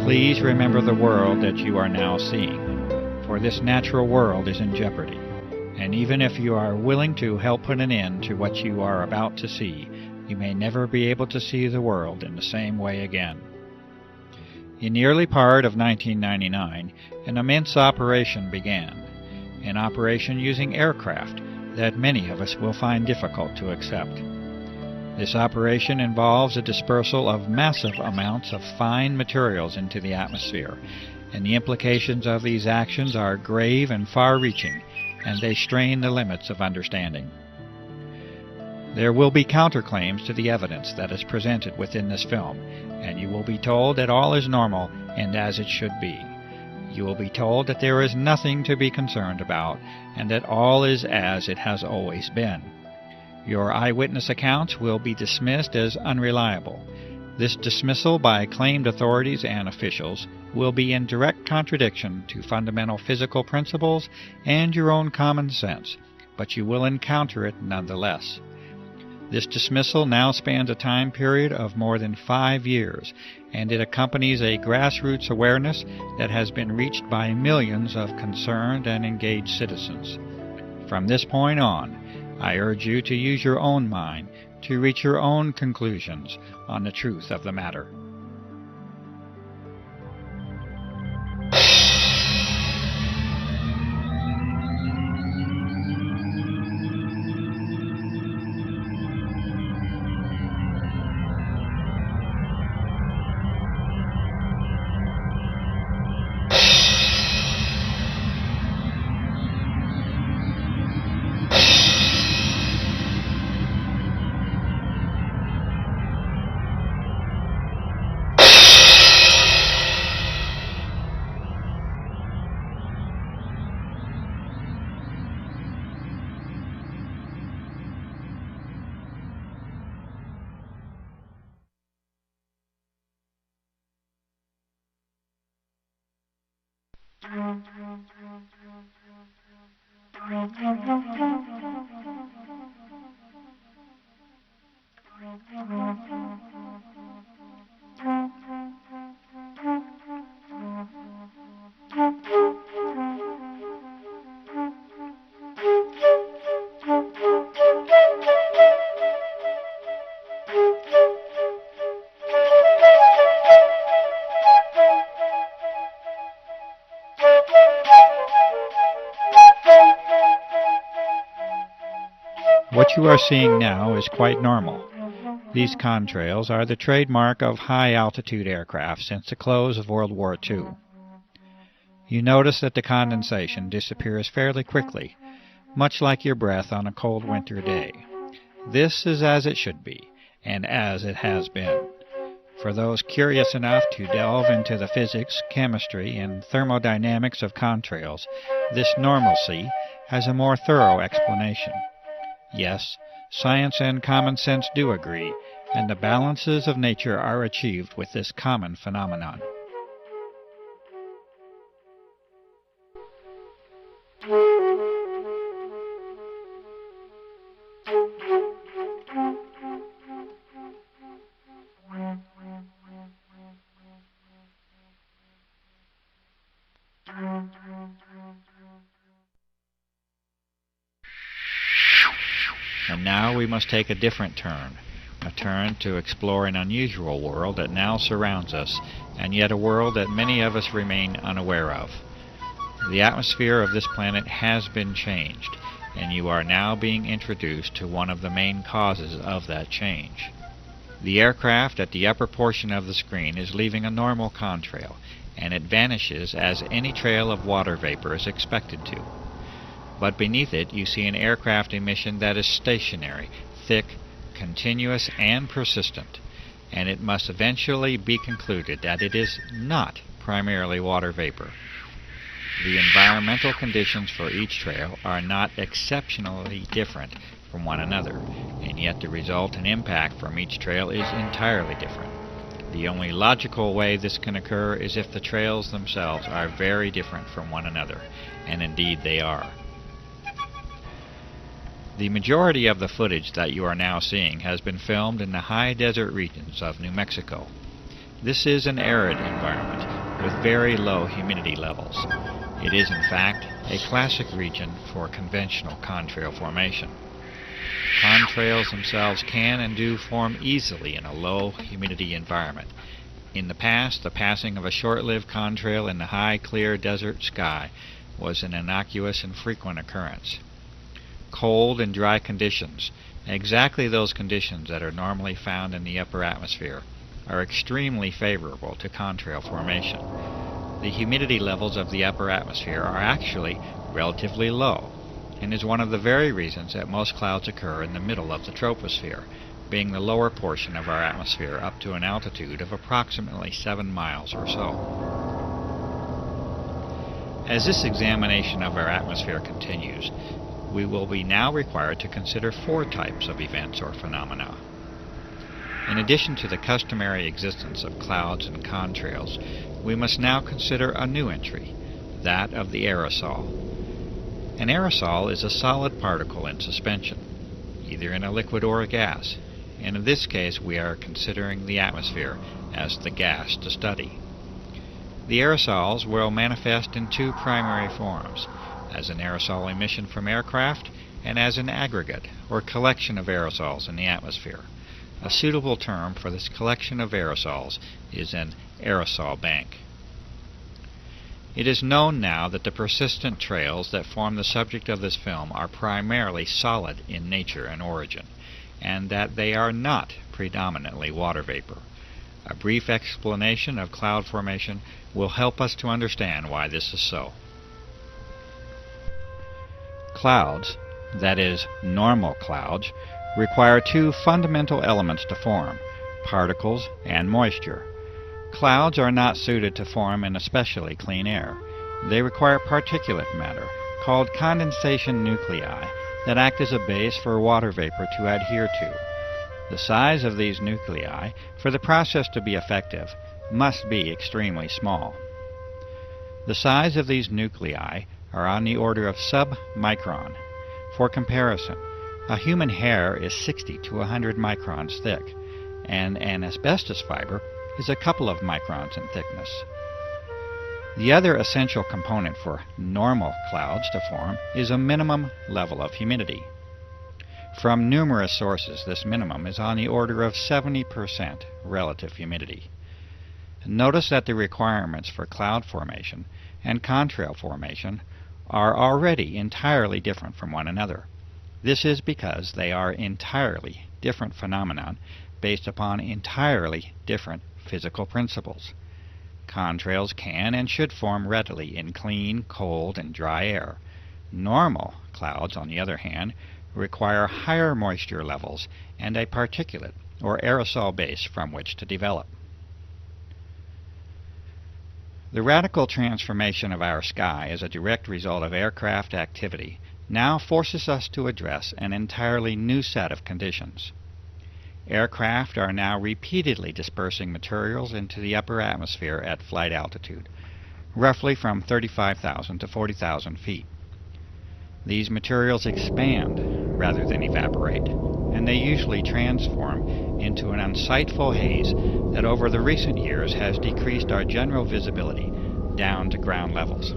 Please remember the world that you are now seeing, for this natural world is in jeopardy, and even if you are willing to help put an end to what you are about to see, you may never be able to see the world in the same way again. In the early part of 1999, an immense operation began, an operation using aircraft that many of us will find difficult to accept. This operation involves a dispersal of massive amounts of fine materials into the atmosphere, and the implications of these actions are grave and far-reaching, and they strain the limits of understanding. There will be counterclaims to the evidence that is presented within this film, and you will be told that all is normal and as it should be. You will be told that there is nothing to be concerned about, and that all is as it has always been. Your eyewitness accounts will be dismissed as unreliable. This dismissal by claimed authorities and officials will be in direct contradiction to fundamental physical principles and your own common sense, but you will encounter it nonetheless. This dismissal now spans a time period of more than 5 years, and it accompanies a grassroots awareness that has been reached by millions of concerned and engaged citizens. From this point on, I urge you to use your own mind to reach your own conclusions on the truth of the matter. What you are seeing now is quite normal. These contrails are the trademark of high-altitude aircraft since the close of World War II. You notice that the condensation disappears fairly quickly, much like your breath on a cold winter day. This is as it should be, and as it has been. For those curious enough to delve into the physics, chemistry, and thermodynamics of contrails, this normalcy has a more thorough explanation. Yes, science and common sense do agree, and the balances of nature are achieved with this common phenomenon. And now we must take a different turn, a turn to explore an unusual world that now surrounds us, and yet a world that many of us remain unaware of. The atmosphere of this planet has been changed, and you are now being introduced to one of the main causes of that change. The aircraft at the upper portion of the screen is leaving a normal contrail, and it vanishes as any trail of water vapor is expected to. But beneath it you see an aircraft emission that is stationary, thick, continuous, and persistent, and it must eventually be concluded that it is not primarily water vapor. The environmental conditions for each trail are not exceptionally different from one another, and yet the result and impact from each trail is entirely different. The only logical way this can occur is if the trails themselves are very different from one another, and indeed they are. The majority of the footage that you are now seeing has been filmed in the high desert regions of New Mexico. This is an arid environment with very low humidity levels. It is, in fact, a classic region for conventional contrail formation. Contrails themselves can and do form easily in a low humidity environment. In the past, the passing of a short-lived contrail in the high, clear desert sky was an innocuous and frequent occurrence. Cold and dry conditions, exactly those conditions that are normally found in the upper atmosphere, are extremely favorable to contrail formation. The humidity levels of the upper atmosphere are actually relatively low, and is one of the very reasons that most clouds occur in the middle of the troposphere, being the lower portion of our atmosphere up to an altitude of approximately 7 miles or so. As this examination of our atmosphere continues, we will be now required to consider 4 types of events or phenomena. In addition to the customary existence of clouds and contrails, we must now consider a new entry, that of the aerosol. An aerosol is a solid particle in suspension, either in a liquid or a gas, and in this case we are considering the atmosphere as the gas to study. The aerosols will manifest in 2 primary forms, as an aerosol emission from aircraft and as an aggregate or collection of aerosols in the atmosphere. A suitable term for this collection of aerosols is an aerosol bank. It is known now that the persistent trails that form the subject of this film are primarily solid in nature and origin, and that they are not predominantly water vapor. A brief explanation of cloud formation will help us to understand why this is so. Clouds, that is, normal clouds, require 2 fundamental elements to form, particles and moisture. Clouds are not suited to form in especially clean air. They require particulate matter, called condensation nuclei, that act as a base for water vapor to adhere to. The size of these nuclei, for the process to be effective, must be extremely small. The size of these nuclei are on the order of sub-micron. For comparison, a human hair is 60 to 100 microns thick, and an asbestos fiber is a couple of microns in thickness. The other essential component for normal clouds to form is a minimum level of humidity. From numerous sources, this minimum is on the order of 70% relative humidity. Notice that the requirements for cloud formation and contrail formation are already entirely different from one another. This is because they are entirely different phenomena based upon entirely different physical principles. Contrails can and should form readily in clean, cold, and dry air. Normal clouds, on the other hand, require higher moisture levels and a particulate or aerosol base from which to develop. The radical transformation of our sky as a direct result of aircraft activity now forces us to address an entirely new set of conditions. Aircraft are now repeatedly dispersing materials into the upper atmosphere at flight altitude, roughly from 35,000 to 40,000 feet. These materials expand rather than evaporate, and they usually transform into an unsightful haze that over the recent years has decreased our general visibility down to ground levels.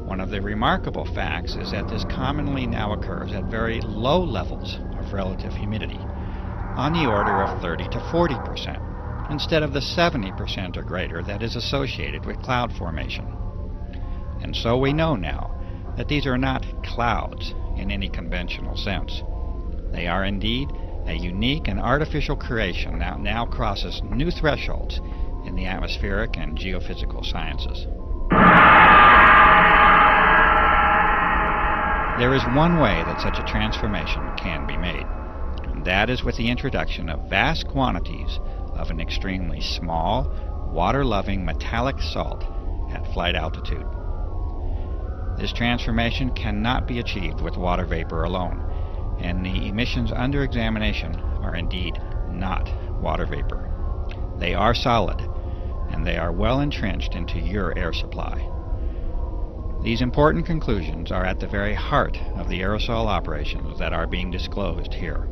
One of the remarkable facts is that this commonly now occurs at very low levels of relative humidity, on the order of 30 to 40%, instead of the 70% or greater that is associated with cloud formation. And so we know now that these are not clouds in any conventional sense. They are indeed a unique and artificial creation that now crosses new thresholds in the atmospheric and geophysical sciences. There is one way that such a transformation can be made, and that is with the introduction of vast quantities of an extremely small, water-loving metallic salt at flight altitude. This transformation cannot be achieved with water vapor alone, and the emissions under examination are indeed not water vapor. They are solid, and they are well entrenched into your air supply. These important conclusions are at the very heart of the aerosol operations that are being disclosed here.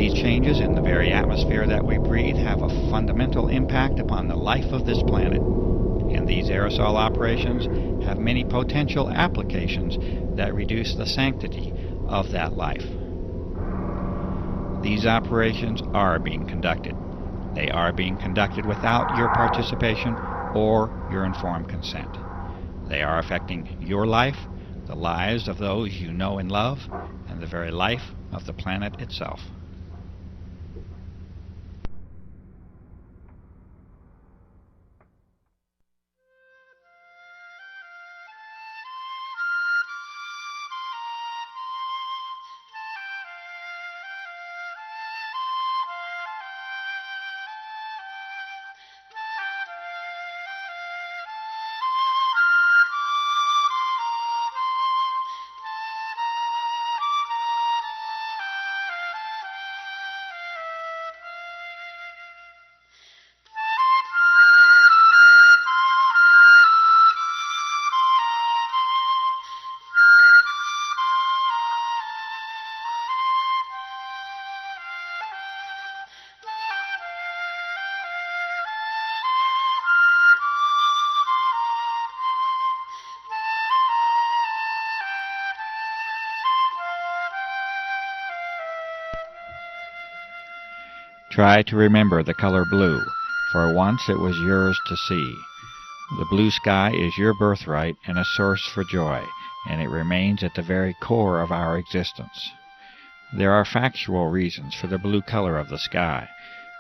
These changes in the very atmosphere that we breathe have a fundamental impact upon the life of this planet, and these aerosol operations have many potential applications that reduce the sanctity of that life. These operations are being conducted. They are being conducted without your participation or your informed consent. They are affecting your life, the lives of those you know and love, and the very life of the planet itself. Try to remember the color blue, for once it was yours to see. The blue sky is your birthright and a source for joy, and it remains at the very core of our existence. There are factual reasons for the blue color of the sky,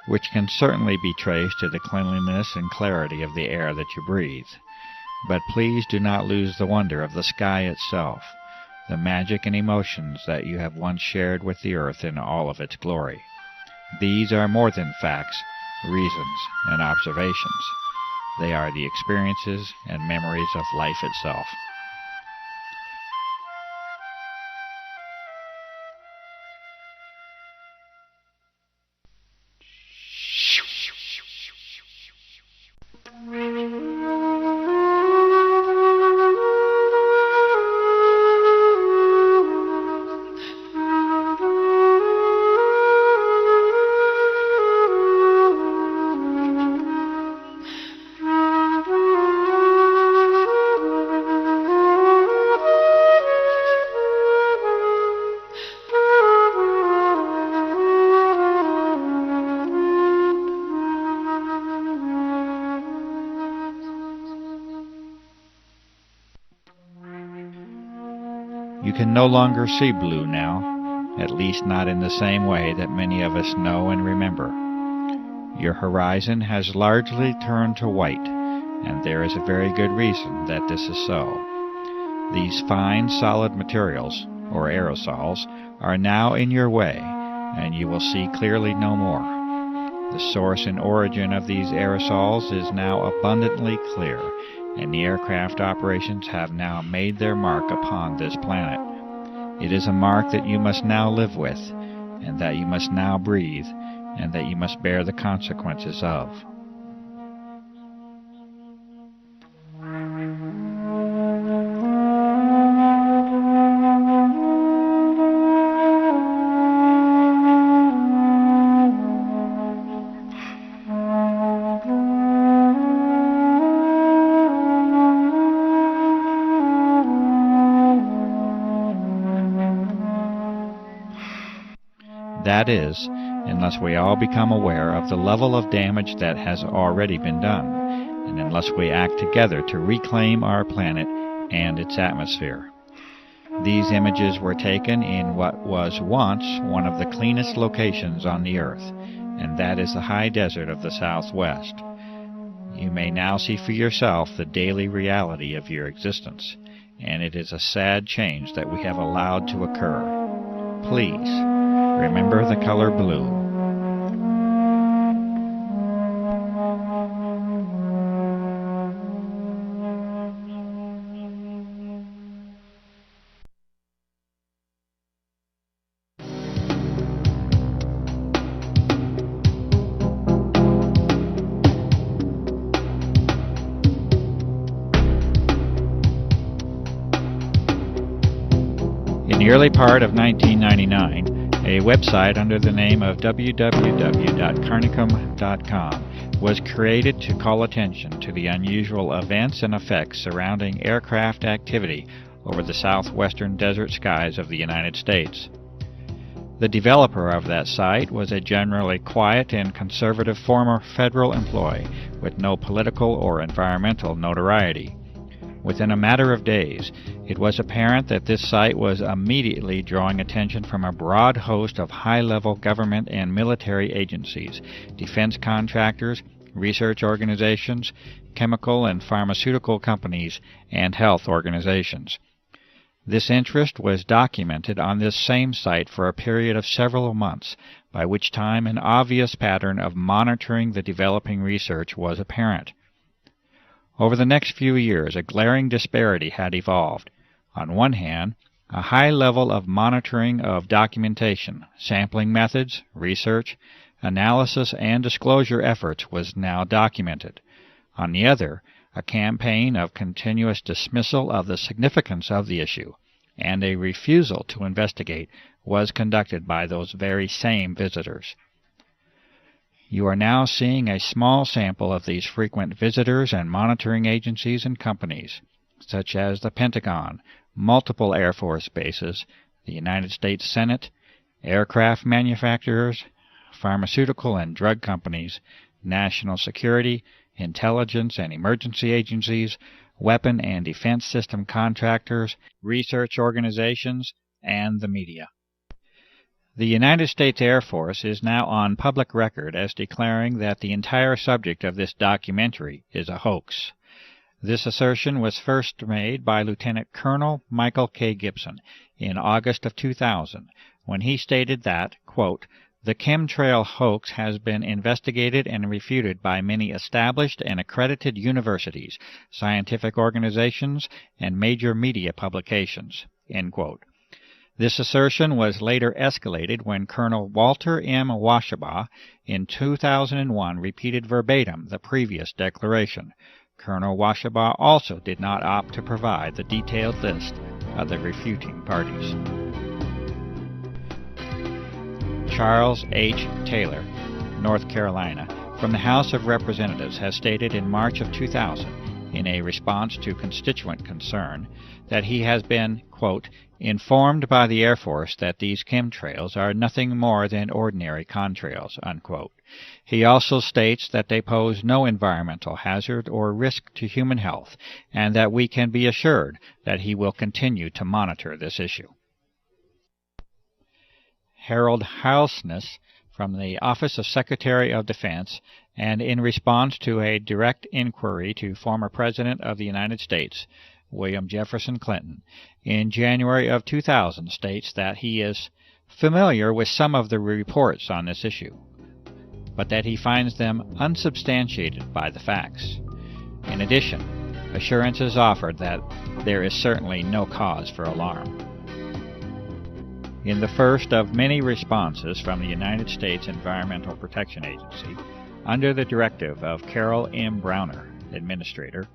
which can certainly be traced to the cleanliness and clarity of the air that you breathe. But please do not lose the wonder of the sky itself, the magic and emotions that you have once shared with the earth in all of its glory. These are more than facts, reasons, and observations. They are the experiences and memories of life itself. You can no longer see blue now, at least not in the same way that many of us know and remember. Your horizon has largely turned to white, and there is a very good reason that this is so. These fine, solid materials, or aerosols, are now in your way, and you will see clearly no more. The source and origin of these aerosols is now abundantly clear, and the aircraft operations have now made their mark upon this planet. It is a mark that you must now live with, and that you must now breathe, and that you must bear the consequences of. That is, unless we all become aware of the level of damage that has already been done, and unless we act together to reclaim our planet and its atmosphere. These images were taken in what was once one of the cleanest locations on the earth, and that is the high desert of the Southwest. You may now see for yourself the daily reality of your existence, and it is a sad change that we have allowed to occur. Please, remember the color blue. In the early part of 1999, A website under the name of www.carnicom.com was created to call attention to the unusual events and effects surrounding aircraft activity over the southwestern desert skies of the United States. The developer of that site was a generally quiet and conservative former federal employee with no political or environmental notoriety. Within a matter of days, it was apparent that this site was immediately drawing attention from a broad host of high-level government and military agencies, defense contractors, research organizations, chemical and pharmaceutical companies, and health organizations. This interest was documented on this same site for a period of several months, by which time an obvious pattern of monitoring the developing research was apparent. Over the next few years, a glaring disparity had evolved. On one hand, a high level of monitoring of documentation, sampling methods, research, analysis, and disclosure efforts was now documented. On the other, a campaign of continuous dismissal of the significance of the issue and a refusal to investigate was conducted by those very same visitors. You are now seeing a small sample of these frequent visitors and monitoring agencies and companies, such as the Pentagon, multiple Air Force bases, the United States Senate, aircraft manufacturers, pharmaceutical and drug companies, national security, intelligence and emergency agencies, weapon and defense system contractors, research organizations, and the media. The United States Air Force is now on public record as declaring that the entire subject of this documentary is a hoax. This assertion was first made by Lieutenant Colonel Michael K. Gibson in August of 2000, when he stated that, quote, "The chemtrail hoax has been investigated and refuted by many established and accredited universities, scientific organizations, and major media publications." End quote. This assertion was later escalated when Colonel Walter M. Washabaugh in 2001 repeated verbatim the previous declaration. Colonel Washabaugh also did not opt to provide the detailed list of the refuting parties. Charles H. Taylor, North Carolina, from the House of Representatives, has stated in March of 2000, in a response to constituent concern, that he has been, quote, "informed by the Air Force that these chemtrails are nothing more than ordinary contrails," unquote. He also states that they pose no environmental hazard or risk to human health, and that we can be assured that he will continue to monitor this issue. Harold Halsness, from the Office of Secretary of Defense, and in response to a direct inquiry to former President of the United States, William Jefferson Clinton, in January of 2000, states that he is familiar with some of the reports on this issue, but that he finds them unsubstantiated by the facts. In addition, assurance is offered that there is certainly no cause for alarm. In the first of many responses from the United States Environmental Protection Agency, under the directive of Carol M. Browner, Administrator,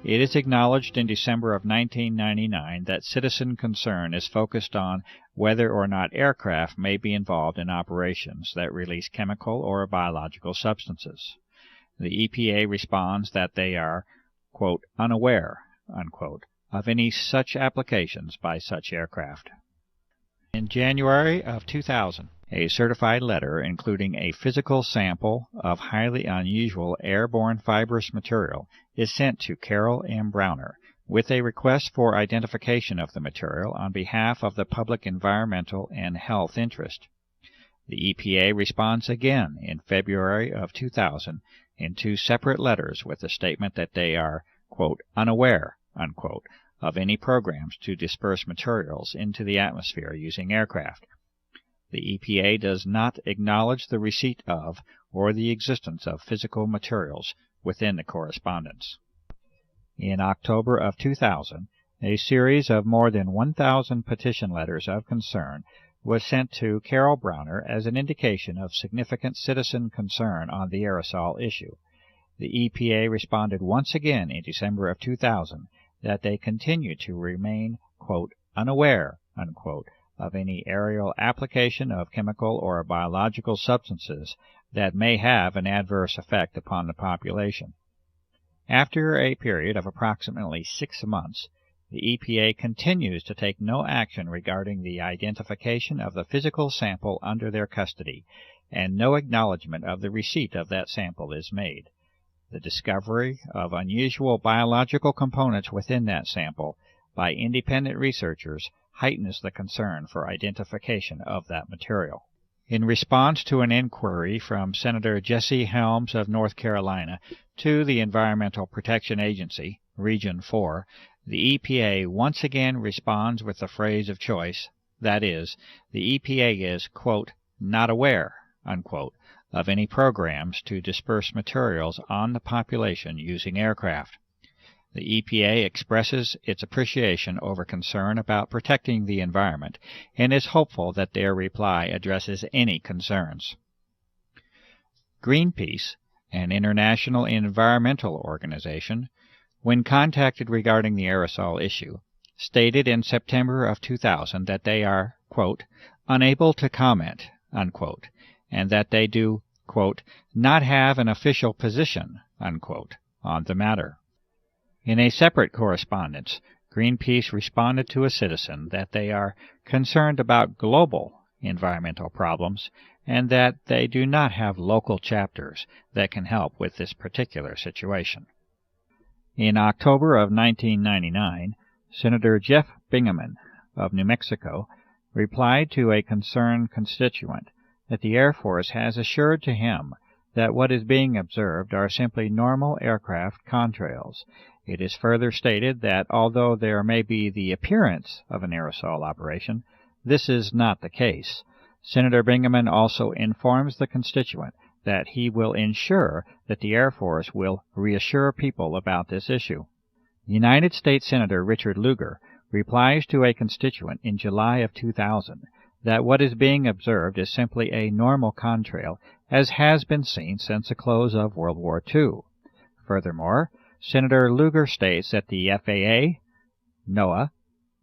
it is acknowledged in December of 1999 that citizen concern is focused on whether or not aircraft may be involved in operations that release chemical or biological substances. The EPA responds that they are, quote, "unaware," unquote, of any such applications by such aircraft. In January of 2000, a certified letter including a physical sample of highly unusual airborne fibrous material is sent to Carol M. Browner with a request for identification of the material on behalf of the public environmental and health interest. The EPA responds again in February of 2000 in two separate letters with the statement that they are, quote, "unaware," unquote, of any programs to disperse materials into the atmosphere using aircraft. The EPA does not acknowledge the receipt of or the existence of physical materials within the correspondence. In October of 2000, a series of more than 1,000 petition letters of concern was sent to Carol Browner as an indication of significant citizen concern on the aerosol issue. The EPA responded once again in December of 2000 that they continue to remain, quote, "unaware," unquote, of any aerial application of chemical or biological substances that may have an adverse effect upon the population. After a period of approximately 6 months, the EPA continues to take no action regarding the identification of the physical sample under their custody, and no acknowledgment of the receipt of that sample is made. The discovery of unusual biological components within that sample by independent researchers heightens the concern for identification of that material. In response to an inquiry from Senator Jesse Helms of North Carolina to the Environmental Protection Agency, Region 4, the EPA once again responds with the phrase of choice, that is, the EPA is, quote, not aware, unquote, of any programs to disperse materials on the population using aircraft. The EPA expresses its appreciation over concern about protecting the environment and is hopeful that their reply addresses any concerns. Greenpeace, an international environmental organization, when contacted regarding the aerosol issue, stated in September of 2000 that they are, quote, unable to comment, unquote, and that they do, quote, not have an official position, unquote, on the matter. In a separate correspondence, Greenpeace responded to a citizen that they are concerned about global environmental problems and that they do not have local chapters that can help with this particular situation. In October of 1999, Senator Jeff Bingaman of New Mexico replied to a concerned constituent that the Air Force has assured to him that what is being observed are simply normal aircraft contrails. It is further stated that although there may be the appearance of an aerosol operation, this is not the case. Senator Bingaman also informs the constituent that he will ensure that the Air Force will reassure people about this issue. United States Senator Richard Lugar replies to a constituent in July of 2000 that what is being observed is simply a normal contrail, as has been seen since the close of World War II. Furthermore, Senator Lugar states that the FAA, NOAA,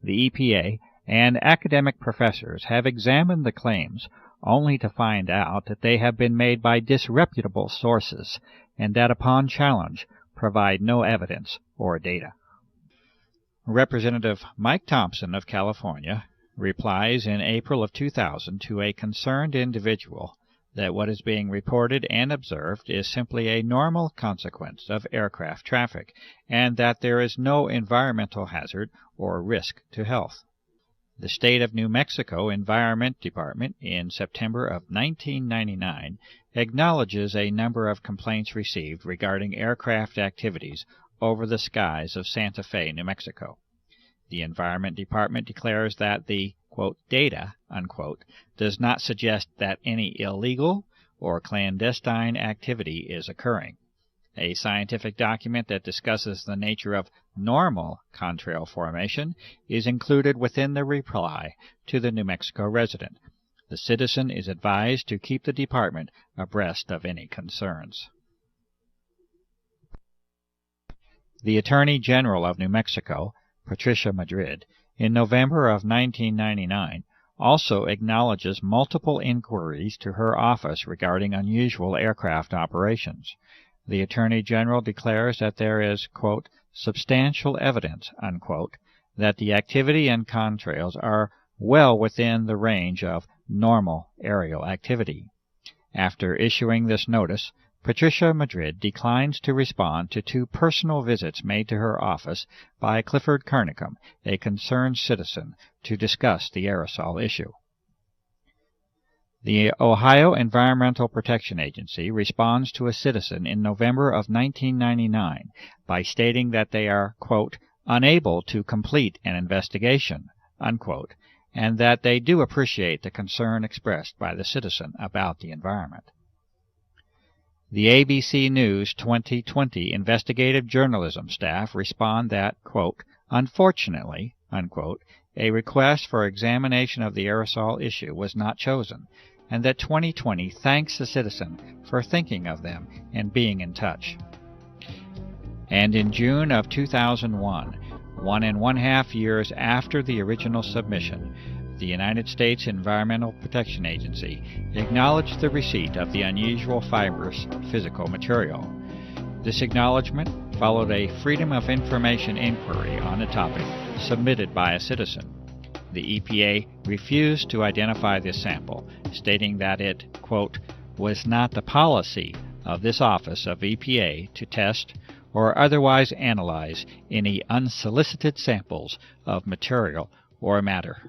the EPA, and academic professors have examined the claims only to find out that they have been made by disreputable sources and that upon challenge provide no evidence or data. Representative Mike Thompson of California replies in April of 2000 to a concerned individual that what is being reported and observed is simply a normal consequence of aircraft traffic and that there is no environmental hazard or risk to health. The State of New Mexico Environment Department in September of 1999 acknowledges a number of complaints received regarding aircraft activities over the skies of Santa Fe, New Mexico. The Environment Department declares that the, quote, data, unquote, does not suggest that any illegal or clandestine activity is occurring. A scientific document that discusses the nature of normal contrail formation is included within the reply to the New Mexico resident. The citizen is advised to keep the department abreast of any concerns. The Attorney General of New Mexico, Patricia Madrid, in November of 1999, also acknowledges multiple inquiries to her office regarding unusual aircraft operations. The Attorney General declares that there is, quote, substantial evidence, unquote, that the activity and contrails are well within the range of normal aerial activity. After issuing this notice, Patricia Madrid declines to respond to 2 personal visits made to her office by Clifford Carnicom, a concerned citizen, to discuss the aerosol issue. The Ohio Environmental Protection Agency responds to a citizen in November of 1999 by stating that they are, quote, unable to complete an investigation, unquote, and that they do appreciate the concern expressed by the citizen about the environment. The ABC News 2020 investigative journalism staff respond that, quote, unfortunately, unquote, a request for examination of the aerosol issue was not chosen, and that 2020 thanks the citizen for thinking of them and being in touch. And in June of 2001, 1.5 years after the original submission, the United States Environmental Protection Agency acknowledged the receipt of the unusual fibrous physical material. This acknowledgment followed a Freedom of Information inquiry on the topic submitted by a citizen. The EPA refused to identify this sample, stating that it, quote, was not the policy of this office of EPA to test or otherwise analyze any unsolicited samples of material or matter.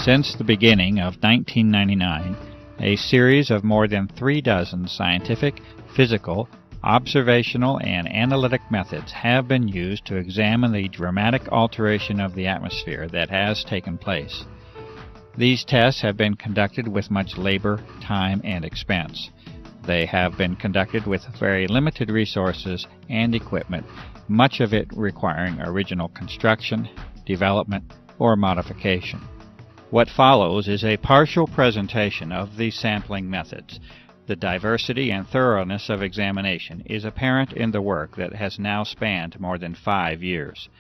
Since the beginning of 1999, a series of more than 36 scientific, physical, observational, and analytic methods have been used to examine the dramatic alteration of the atmosphere that has taken place. These tests have been conducted with much labor, time, and expense. They have been conducted with very limited resources and equipment, much of it requiring original construction, development, or modification. What follows is a partial presentation of these sampling methods. The diversity and thoroughness of examination is apparent in the work that has now spanned more than 5 years.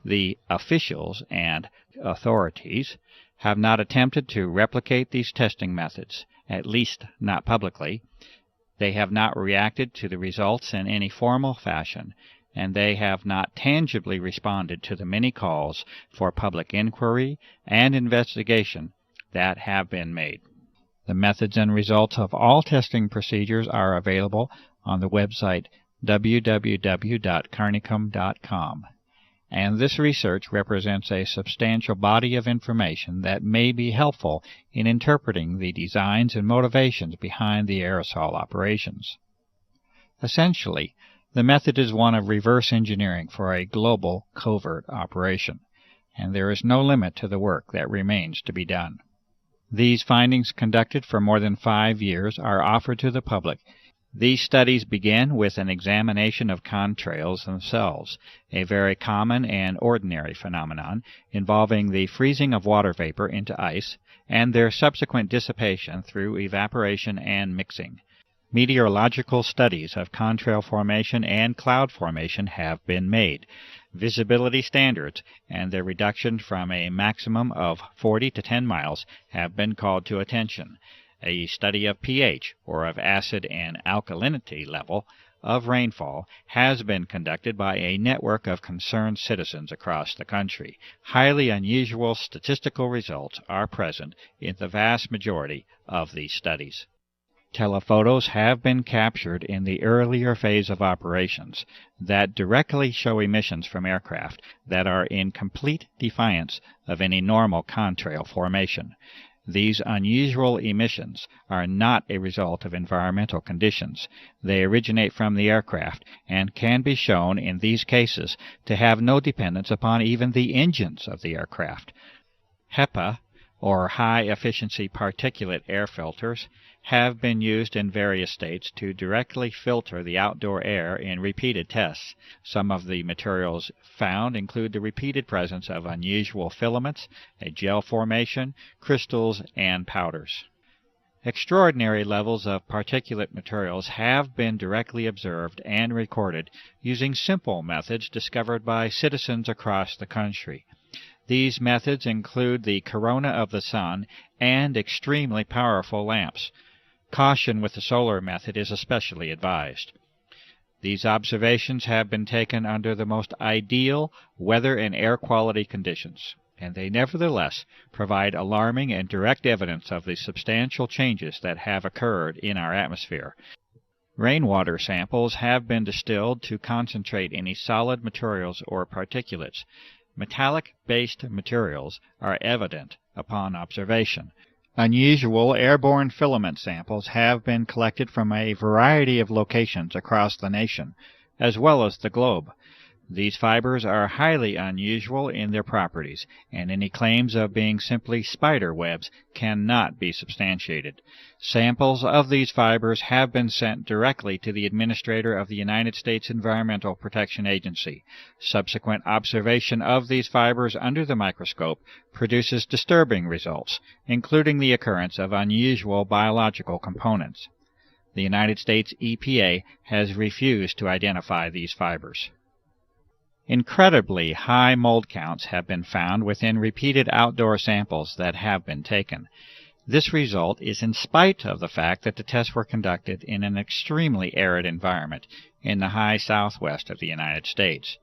The officials and authorities have not attempted to replicate these testing methods, at least not publicly. They have not reacted to the results in any formal fashion, and they have not tangibly responded to the many calls for public inquiry and investigation that have been made. The methods and results of all testing procedures are available on the website www.carnicom.com, and this research represents a substantial body of information that may be helpful in interpreting the designs and motivations behind the aerosol operations. Essentially, the method is one of reverse engineering for a global covert operation, and there is no limit to the work that remains to be done. These findings, conducted for more than 5 years, are offered to the public. These studies begin with an examination of contrails themselves, a very common and ordinary phenomenon involving the freezing of water vapor into ice and their subsequent dissipation through evaporation and mixing. Meteorological studies of contrail formation and cloud formation have been made. Visibility standards and their reduction from a maximum of 40 to 10 miles have been called to attention. A study of pH, or of acid and alkalinity level, of rainfall has been conducted by a network of concerned citizens across the country. Highly unusual statistical results are present in the vast majority of these studies. Telephotos have been captured in the earlier phase of operations that directly show emissions from aircraft that are in complete defiance of any normal contrail formation. These unusual emissions are not a result of environmental conditions. They originate from the aircraft and can be shown in these cases to have no dependence upon even the engines of the aircraft. HEPA, or high-efficiency particulate air filters, have been used in various states to directly filter the outdoor air in repeated tests. Some of the materials found include the repeated presence of unusual filaments, a gel formation, crystals, and powders. Extraordinary levels of particulate materials have been directly observed and recorded using simple methods discovered by citizens across the country. These methods include the corona of the sun and extremely powerful lamps. Caution with the solar method is especially advised. These observations have been taken under the most ideal weather and air quality conditions, and they nevertheless provide alarming and direct evidence of the substantial changes that have occurred in our atmosphere. Rainwater samples have been distilled to concentrate any solid materials or particulates. Metallic-based materials are evident upon observation. Unusual airborne filament samples have been collected from a variety of locations across the nation, as well as the globe. These fibers are highly unusual in their properties, and any claims of being simply spider webs cannot be substantiated. Samples of these fibers have been sent directly to the Administrator of the United States Environmental Protection Agency. Subsequent observation of these fibers under the microscope produces disturbing results, including the occurrence of unusual biological components. The United States EPA has refused to identify these fibers. Incredibly high mold counts have been found within repeated outdoor samples that have been taken. This result is in spite of the fact that the tests were conducted in an extremely arid environment in the high southwest of the United States.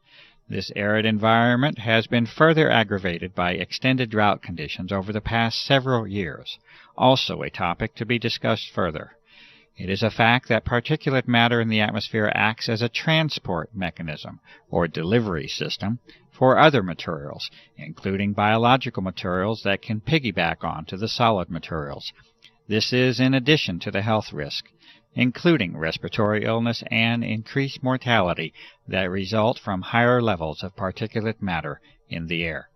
This arid environment has been further aggravated by extended drought conditions over the past several years, also a topic to be discussed further. It is a fact that particulate matter in the atmosphere acts as a transport mechanism, or delivery system, for other materials, including biological materials that can piggyback onto the solid materials. This is in addition to the health risk, including respiratory illness and increased mortality that result from higher levels of particulate matter in the air.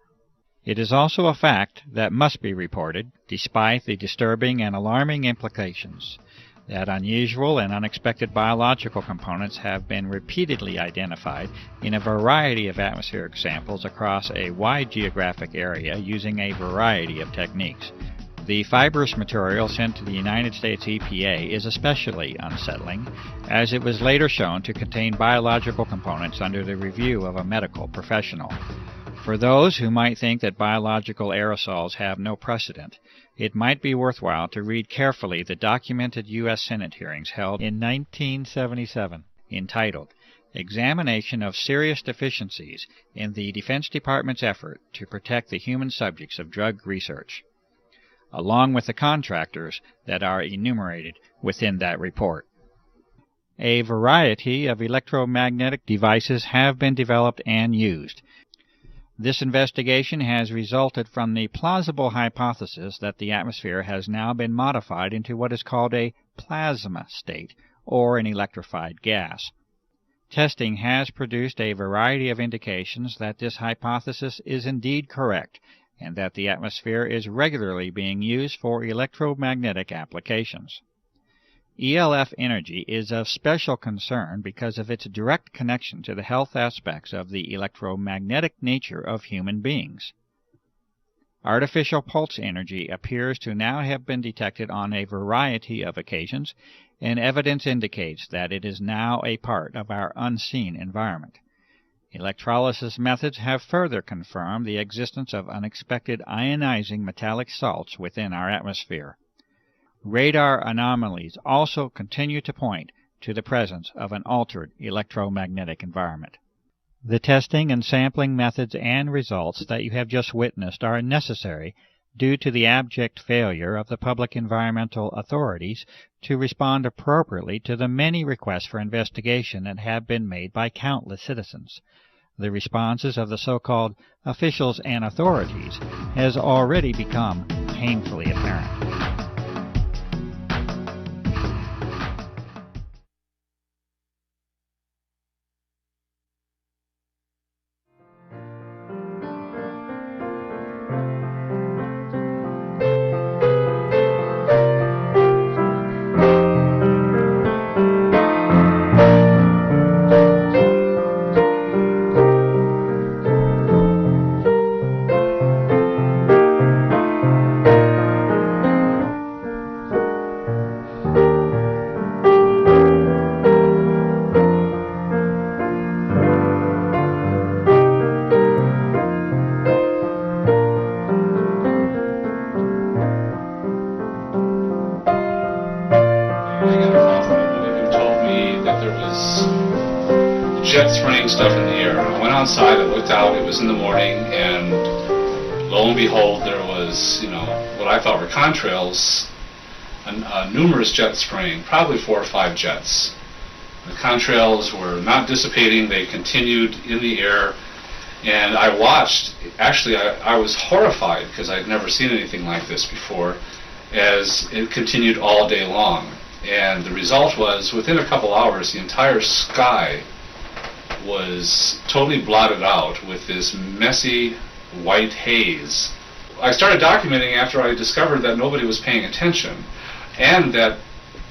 It is also a fact that must be reported, despite the disturbing and alarming implications, that unusual and unexpected biological components have been repeatedly identified in a variety of atmospheric samples across a wide geographic area using a variety of techniques. The fibrous material sent to the United States EPA is especially unsettling, as it was later shown to contain biological components under the review of a medical professional. For those who might think that biological aerosols have no precedent, it might be worthwhile to read carefully the documented U.S. Senate hearings held in 1977, entitled Examination of Serious Deficiencies in the Defense Department's Effort to Protect the Human Subjects of Drug Research, along with the contractors that are enumerated within that report. A variety of electromagnetic devices have been developed and used. This investigation has resulted from the plausible hypothesis that the atmosphere has now been modified into what is called a plasma state, or an electrified gas. Testing has produced a variety of indications that this hypothesis is indeed correct, and that the atmosphere is regularly being used for electromagnetic applications. ELF energy is of special concern because of its direct connection to the health aspects of the electromagnetic nature of human beings. Artificial pulse energy appears to now have been detected on a variety of occasions, and evidence indicates that it is now a part of our unseen environment. Electrolysis methods have further confirmed the existence of unexpected ionizing metallic salts within our atmosphere. Radar anomalies also continue to point to the presence of an altered electromagnetic environment. The testing and sampling methods and results that you have just witnessed are necessary due to the abject failure of the public environmental authorities to respond appropriately to the many requests for investigation that have been made by countless citizens. The responses of the so-called officials and authorities has already become painfully apparent. jet spraying stuff in the air. I went outside, I looked out, it was in the morning, and lo and behold, there was, what I thought were contrails, numerous jets spraying, probably 4 or 5 jets. The contrails were not dissipating, they continued in the air, and I watched. Actually, I was horrified because I'd never seen anything like this before, as it continued all day long. And the result was, within a couple hours, the entire sky was totally blotted out with this messy white haze. I started documenting after I discovered that nobody was paying attention, and that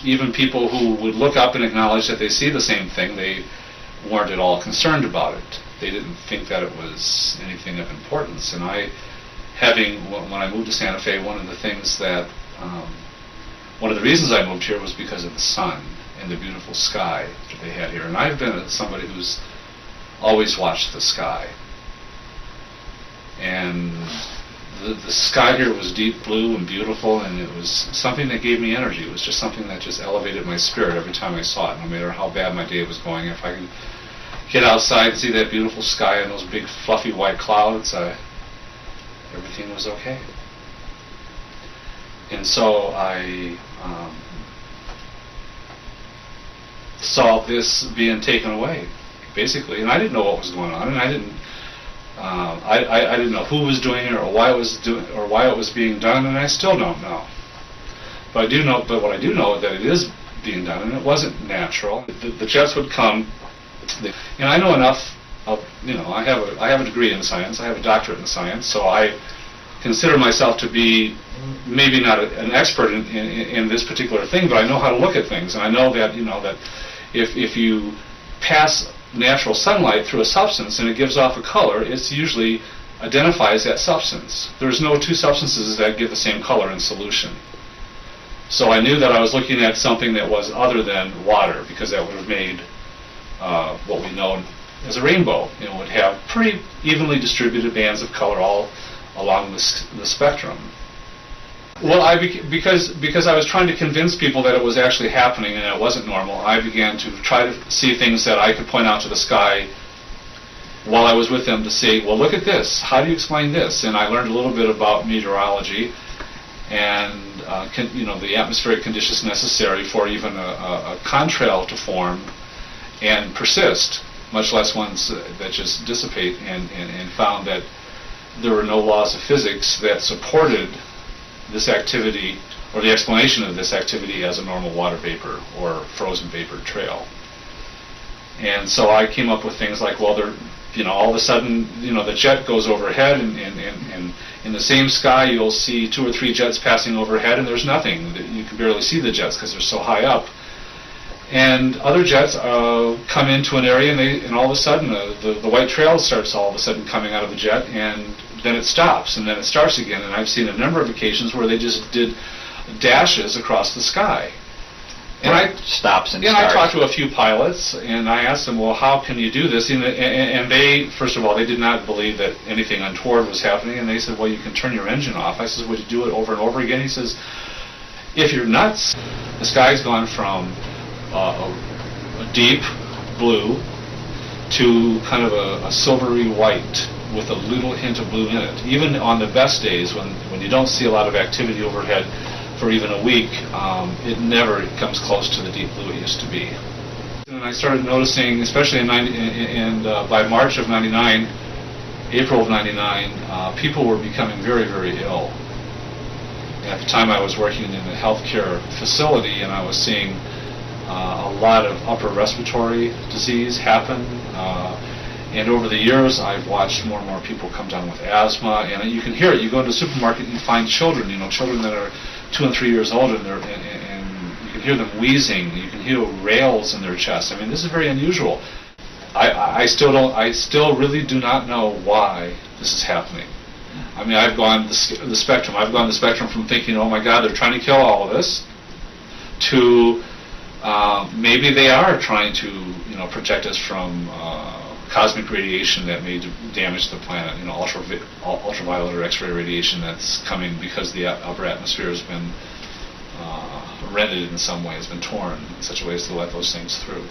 even people who would look up and acknowledge that they see the same thing, they weren't at all concerned about it. They didn't think that it was anything of importance. And when I moved to Santa Fe, one of the reasons I moved here was because of the sun and the beautiful sky that they had here. And I've been somebody who's always watched the sky. And the sky here was deep blue and beautiful, and it was something that gave me energy. It was just something that just elevated my spirit every time I saw it, no matter how bad my day was going. If I could get outside and see that beautiful sky and those big fluffy white clouds, everything was okay. And so I saw this being taken away, basically, and I didn't know what was going on, and I didn't know who was doing it or why it was being done, and I still don't know. But what I do know is that it is being done, and it wasn't natural. The jets would come. I know enough of, I have a degree in science. I have a doctorate in science, so I consider myself to be maybe not an expert in this particular thing, but I know how to look at things, and I know that that if you pass natural sunlight through a substance and it gives off a color, it usually identifies that substance. There's no two substances that give the same color in solution. So I knew that I was looking at something that was other than water, because that would have made what we know as a rainbow. It would have pretty evenly distributed bands of color all along the spectrum. Well, because I was trying to convince people that it was actually happening and it wasn't normal, I began to try to see things that I could point out to the sky while I was with them to say, well, look at this. How do you explain this? And I learned a little bit about meteorology and the atmospheric conditions necessary for even a contrail to form and persist, much less ones that just dissipate, and found that there were no laws of physics that supported this activity, or the explanation of this activity, as a normal water vapor or frozen vapor trail. And so I came up with things like, well, all of a sudden, the jet goes overhead, and in the same sky you'll see 2 or 3 jets passing overhead, and there's nothing. You can barely see the jets because they're so high up. And other jets come into an area, and all of a sudden the white trail starts all of a sudden coming out of the jet, and then it stops, and then it starts again. And I've seen a number of occasions where they just did dashes across the sky. And I stops and I talked to a few pilots, and I asked them, well, how can you do this? And they, first of all, they did not believe that anything untoward was happening, and they said, well, you can turn your engine off. I said, would you do it over and over again? He says, if you're nuts, the sky's gone from a deep blue to kind of a silvery white with a little hint of blue in it. Even on the best days, when you don't see a lot of activity overhead for even a week, it never comes close to the deep blue it used to be. And I started noticing, especially by March of '99, April of '99, people were becoming very, very ill. At the time I was working in a healthcare facility, and I was seeing a lot of upper respiratory disease happen. And over the years, I've watched more and more people come down with asthma, and you can hear it. You go into a supermarket and you find children, children that are 2 and 3 years old, and you can hear them wheezing. You can hear rails in their chest. I mean, this is very unusual. I still really do not know why this is happening. I mean, I've gone the spectrum. I've gone the spectrum from thinking, oh my God, they're trying to kill all of us, to maybe they are trying to protect us from cosmic radiation that may damage the planet, ultraviolet or X-ray radiation that's coming because the upper atmosphere has been rended in some way, has been torn in such a way as to let those things through.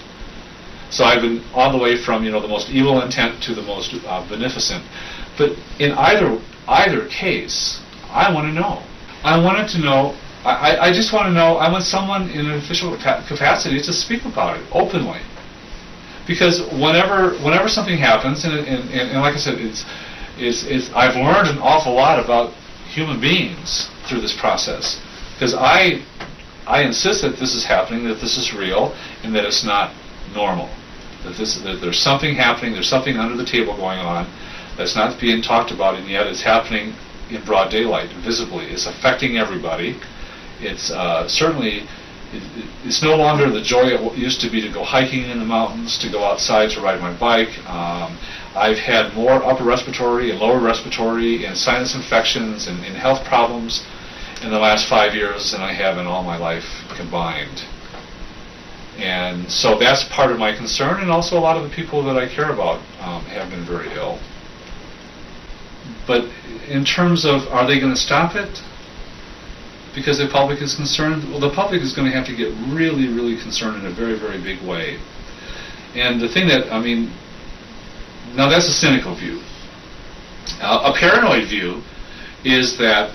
So I've been all the way from the most evil intent to the most beneficent. But in either case, I want to know. I wanted to know. I just want to know. I want someone in an official capacity to speak about it openly. Because whenever something happens, and like I said, it's I've learned an awful lot about human beings through this process. Because I insist that this is happening, that this is real, and that it's not normal. that there's something happening, there's something under the table going on that's not being talked about, and yet it's happening in broad daylight, visibly. It's affecting everybody. It's certainly, it's no longer the joy it used to be to go hiking in the mountains, to go outside to ride my bike. I've had more upper respiratory and lower respiratory and sinus infections and health problems in the last 5 years than I have in all my life combined. And so that's part of my concern, and also a lot of the people that I care about have been very ill. But in terms of, are they going to stop it because the public is concerned? Well, the public is going to have to get really, really concerned in a very, very big way. And the thing that, I mean, now that's a cynical view. A paranoid view is that,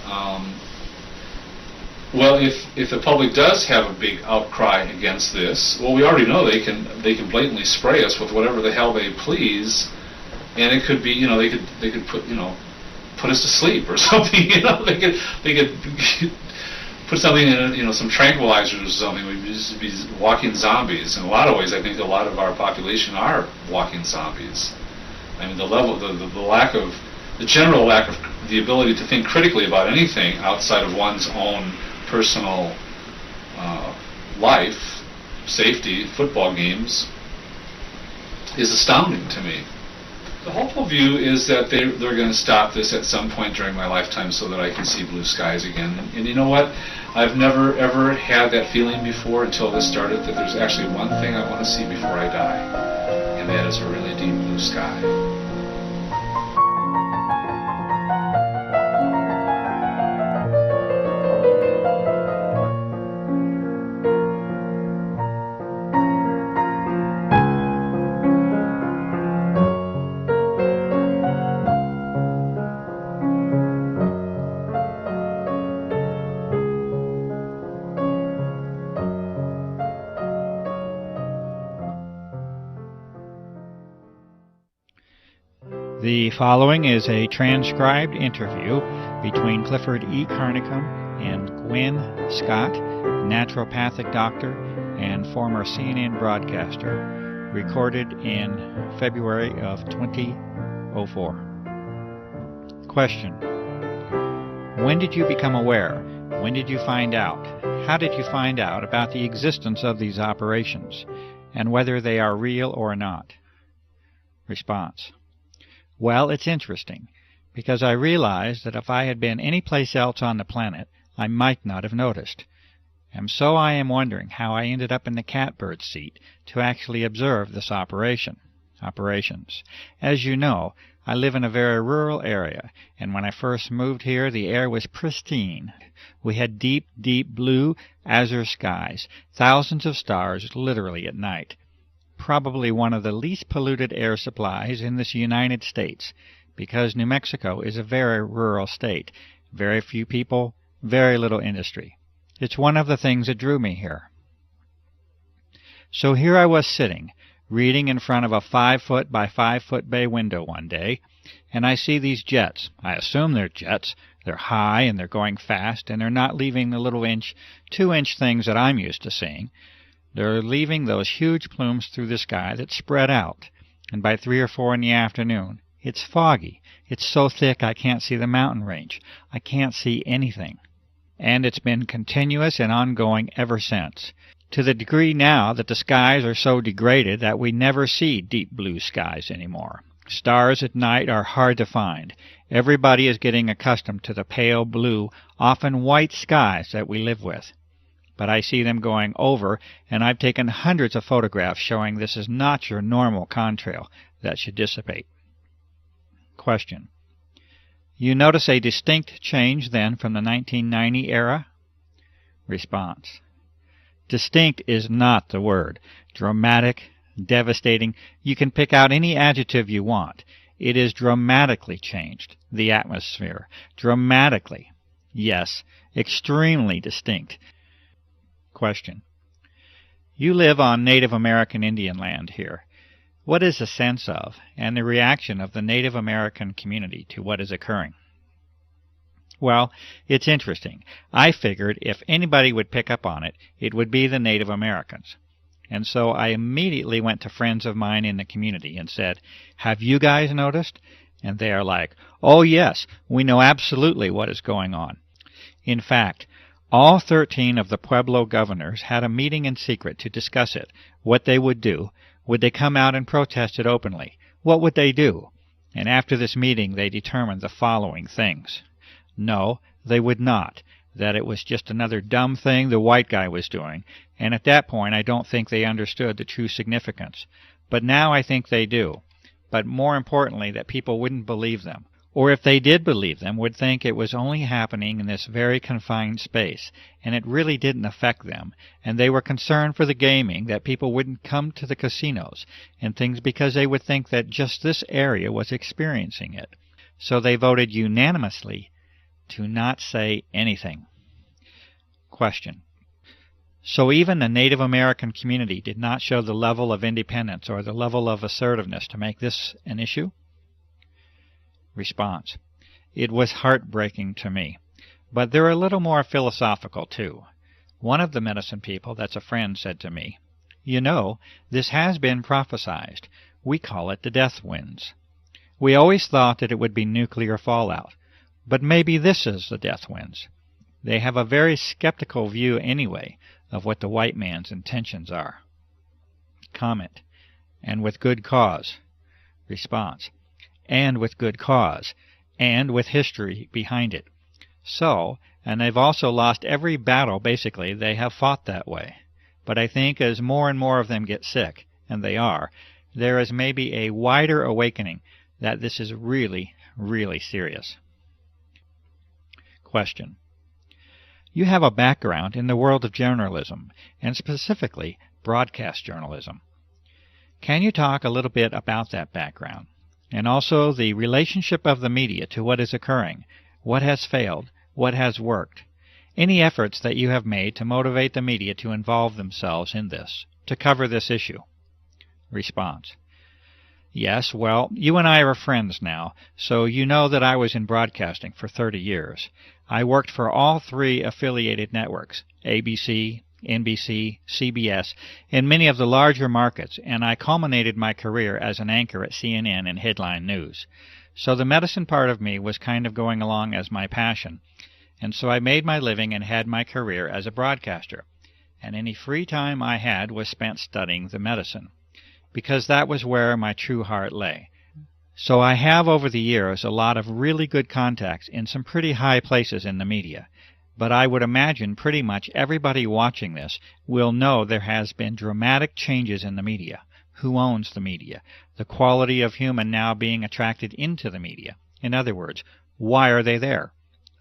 well, if the public does have a big outcry against this, well, we already know they can blatantly spray us with whatever the hell they please, and it could be, you know, they could put, you know, put us to sleep or something, you know, they could put something in, you know, some tranquilizers or something. We'd just be walking zombies. In a lot of ways, I think a lot of our population are walking zombies. I mean, the lack of, the general lack of the ability to think critically about anything outside of one's own personal life, safety, football games, is astounding to me. The hopeful view is that they're going to stop this at some point during my lifetime so that I can see blue skies again. And you know what? I've never ever had that feeling before until this started, that there's actually one thing I want to see before I die, and that is a really deep blue sky. The following is a transcribed interview between Clifford E. Carnicom and Gwen Scott, naturopathic doctor and former CNN broadcaster, recorded in February of 2004. Question: when did you become aware? When did you find out? How did you find out about the existence of these operations, and whether they are real or not? Response: well, it's interesting, because I realized that if I had been any place else on the planet, I might not have noticed. And so I am wondering how I ended up in the catbird seat to actually observe this operations. As you know, I live in a very rural area, and when I first moved here, the air was pristine. We had deep, deep blue, azure skies, thousands of stars literally at night. Probably one of the least polluted air supplies in this United States, because New Mexico is a very rural state, very few people, very little industry. It's one of the things that drew me here. So here I was sitting, reading in front of a 5-foot by 5-foot bay window one day, and I see these jets. I assume they're jets. They're high and they're going fast, and they're not leaving the little 2-inch things that I'm used to seeing. They're leaving those huge plumes through the sky that spread out, and by 3 or 4 in the afternoon, it's foggy. It's so thick I can't see the mountain range. I can't see anything. And it's been continuous and ongoing ever since, to the degree now that the skies are so degraded that we never see deep blue skies anymore. Stars at night are hard to find. Everybody is getting accustomed to the pale blue, often white skies that we live with. But I see them going over, and I've taken hundreds of photographs showing this is not your normal contrail that should dissipate. Question: you notice a distinct change then from the 1990 era? Response: distinct is not the word. Dramatic, devastating, you can pick out any adjective you want. It is dramatically changed, the atmosphere. Dramatically. Yes, extremely distinct. Question: you live on Native American Indian land here. What is the sense of and the reaction of the Native American community to what is occurring? Well, it's interesting. I figured if anybody would pick up on it, it would be the Native Americans. And so I immediately went to friends of mine in the community and said, "Have you guys noticed?" And they are like, "Oh yes, we know absolutely what is going on." In fact, all 13 of the Pueblo governors had a meeting in secret to discuss it, what they would do. Would they come out and protest it openly? What would they do? And after this meeting they determined the following things. No, they would not. That it was just another dumb thing the white guy was doing, and at that point I don't think they understood the true significance. But now I think they do. But more importantly, that people wouldn't believe them. Or if they did believe them, would think it was only happening in this very confined space, and it really didn't affect them, and they were concerned for the gaming, that people wouldn't come to the casinos and things because they would think that just this area was experiencing it. So they voted unanimously to not say anything. Question. So even the Native American community did not show the level of independence or the level of assertiveness to make this an issue? Response. It was heartbreaking to me. But they're a little more philosophical, too. One of the medicine people that's a friend said to me, "You know, this has been prophesized. We call it the death winds. We always thought that it would be nuclear fallout. But maybe this is the death winds." They have a very skeptical view anyway of what the white man's intentions are. Comment. And with good cause. Response. And with good cause, and with history behind it. So, and they've also lost every battle, basically, they have fought that way. But I think as more and more of them get sick, and they are, there is maybe a wider awakening that this is really, really serious. Question. You have a background in the world of journalism, and specifically broadcast journalism. Can you talk a little bit about that background? And also the relationship of the media to what is occurring, what has failed, what has worked, any efforts that you have made to motivate the media to involve themselves in this, to cover this issue. Response. Yes, well, you and I are friends now, so you know that I was in broadcasting for 30 years. I worked for all 3 affiliated networks, ABC, NBC, CBS, in many of the larger markets, and I culminated my career as an anchor at CNN and Headline News. So the medicine part of me was kind of going along as my passion, and so I made my living and had my career as a broadcaster, and any free time I had was spent studying the medicine, because that was where my true heart lay. So I have over the years a lot of really good contacts in some pretty high places in the media. But I would imagine pretty much everybody watching this will know there has been dramatic changes in the media. Who owns the media? The quality of human now being attracted into the media. In other words, why are they there?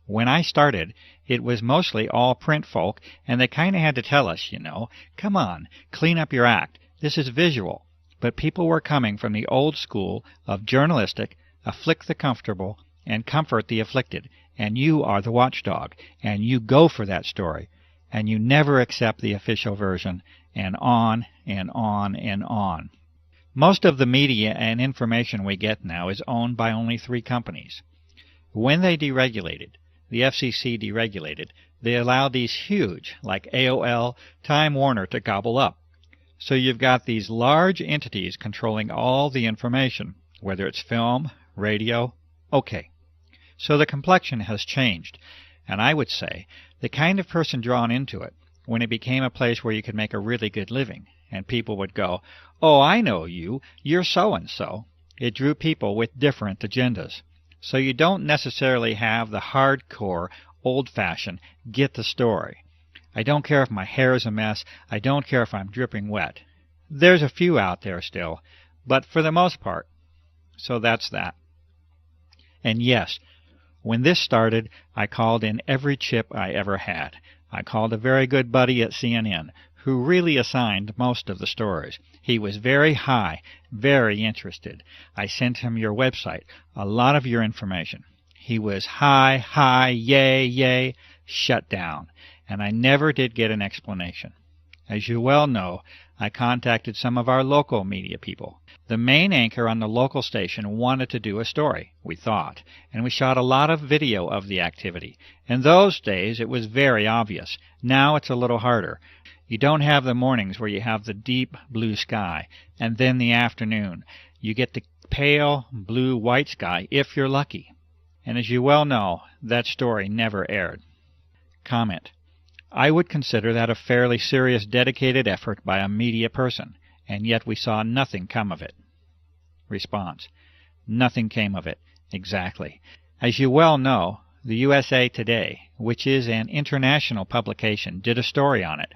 When I started, it was mostly all print folk, and they kind of had to tell us, come on, clean up your act. This is visual. But people were coming from the old school of journalistic, afflict the comfortable, and comfort the afflicted. And you are the watchdog, and you go for that story, and you never accept the official version, and on and on and on. Most of the media and information we get now is owned by only 3 companies. When they deregulated, the FCC deregulated, they allowed these huge, like AOL, Time Warner, to gobble up. So you've got these large entities controlling all the information, whether it's film, radio, okay. So the complexion has changed, and I would say the kind of person drawn into it, when it became a place where you could make a really good living, and people would go, "Oh, I know you, you're so-and-so." It drew people with different agendas. So you don't necessarily have the hardcore, old-fashioned, get the story. I don't care if my hair is a mess, I don't care if I'm dripping wet. There's a few out there still, but for the most part. So that's that. And yes, when this started, I called in every chip I ever had. I called a very good buddy at CNN, who really assigned most of the stories. He was very high, very interested. I sent him your website, a lot of your information. He was high, yay, yay, shut down, and I never did get an explanation. As you well know, I contacted some of our local media people. The main anchor on the local station wanted to do a story, we thought, and we shot a lot of video of the activity. In those days, it was very obvious. Now it's a little harder. You don't have the mornings where you have the deep blue sky, and then the afternoon. You get the pale blue-white sky if you're lucky. And as you well know, that story never aired. Comment. I would consider that a fairly serious dedicated effort by a media person, and yet we saw nothing come of it. Response. Nothing came of it. Exactly. As you well know, the USA Today, which is an international publication, did a story on it,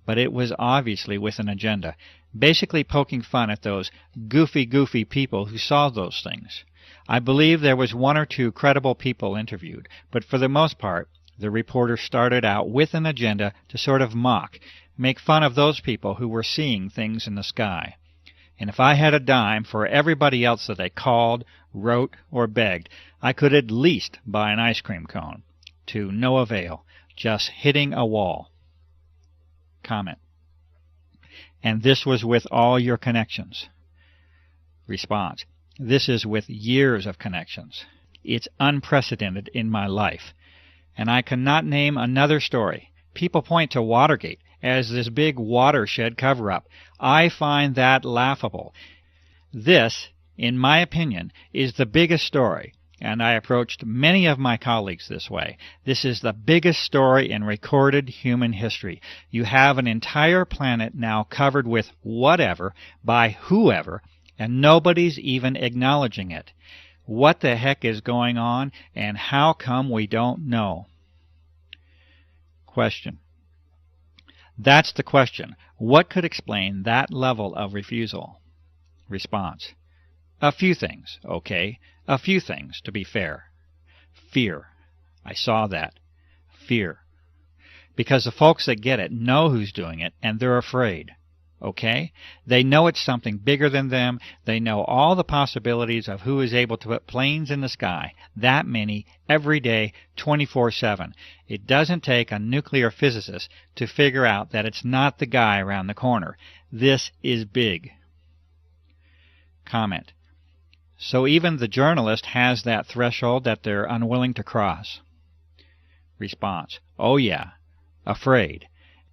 but it was obviously with an agenda, basically poking fun at those goofy people who saw those things. I believe there was one or two credible people interviewed, but for the most part, the reporter started out with an agenda to sort of make fun of those people who were seeing things in the sky. And if I had a dime for everybody else that they called, wrote, or begged, I could at least buy an ice cream cone. To no avail, just hitting a wall. Comment. And this was with all your connections. Response. This is with years of connections. It's unprecedented in my life. And I cannot name another story. People point to Watergate as this big watershed cover-up. I find that laughable. This, in my opinion, is the biggest story, and I approached many of my colleagues this way. This is the biggest story in recorded human history. You have an entire planet now covered with whatever by whoever, and nobody's even acknowledging it. What the heck is going on, and how come we don't know? Question. That's the question. What could explain that level of refusal? Response. A few things, okay? A few things, to be fair. Fear. I saw that. Fear. Because the folks that get it know who's doing it, and they're afraid. Okay? They know it's something bigger than them. They know all the possibilities of who is able to put planes in the sky. That many, every day, 24/7. It doesn't take a nuclear physicist to figure out that it's not the guy around the corner. This is big. Comment. So even the journalist has that threshold that they're unwilling to cross. Response. Oh yeah. Afraid.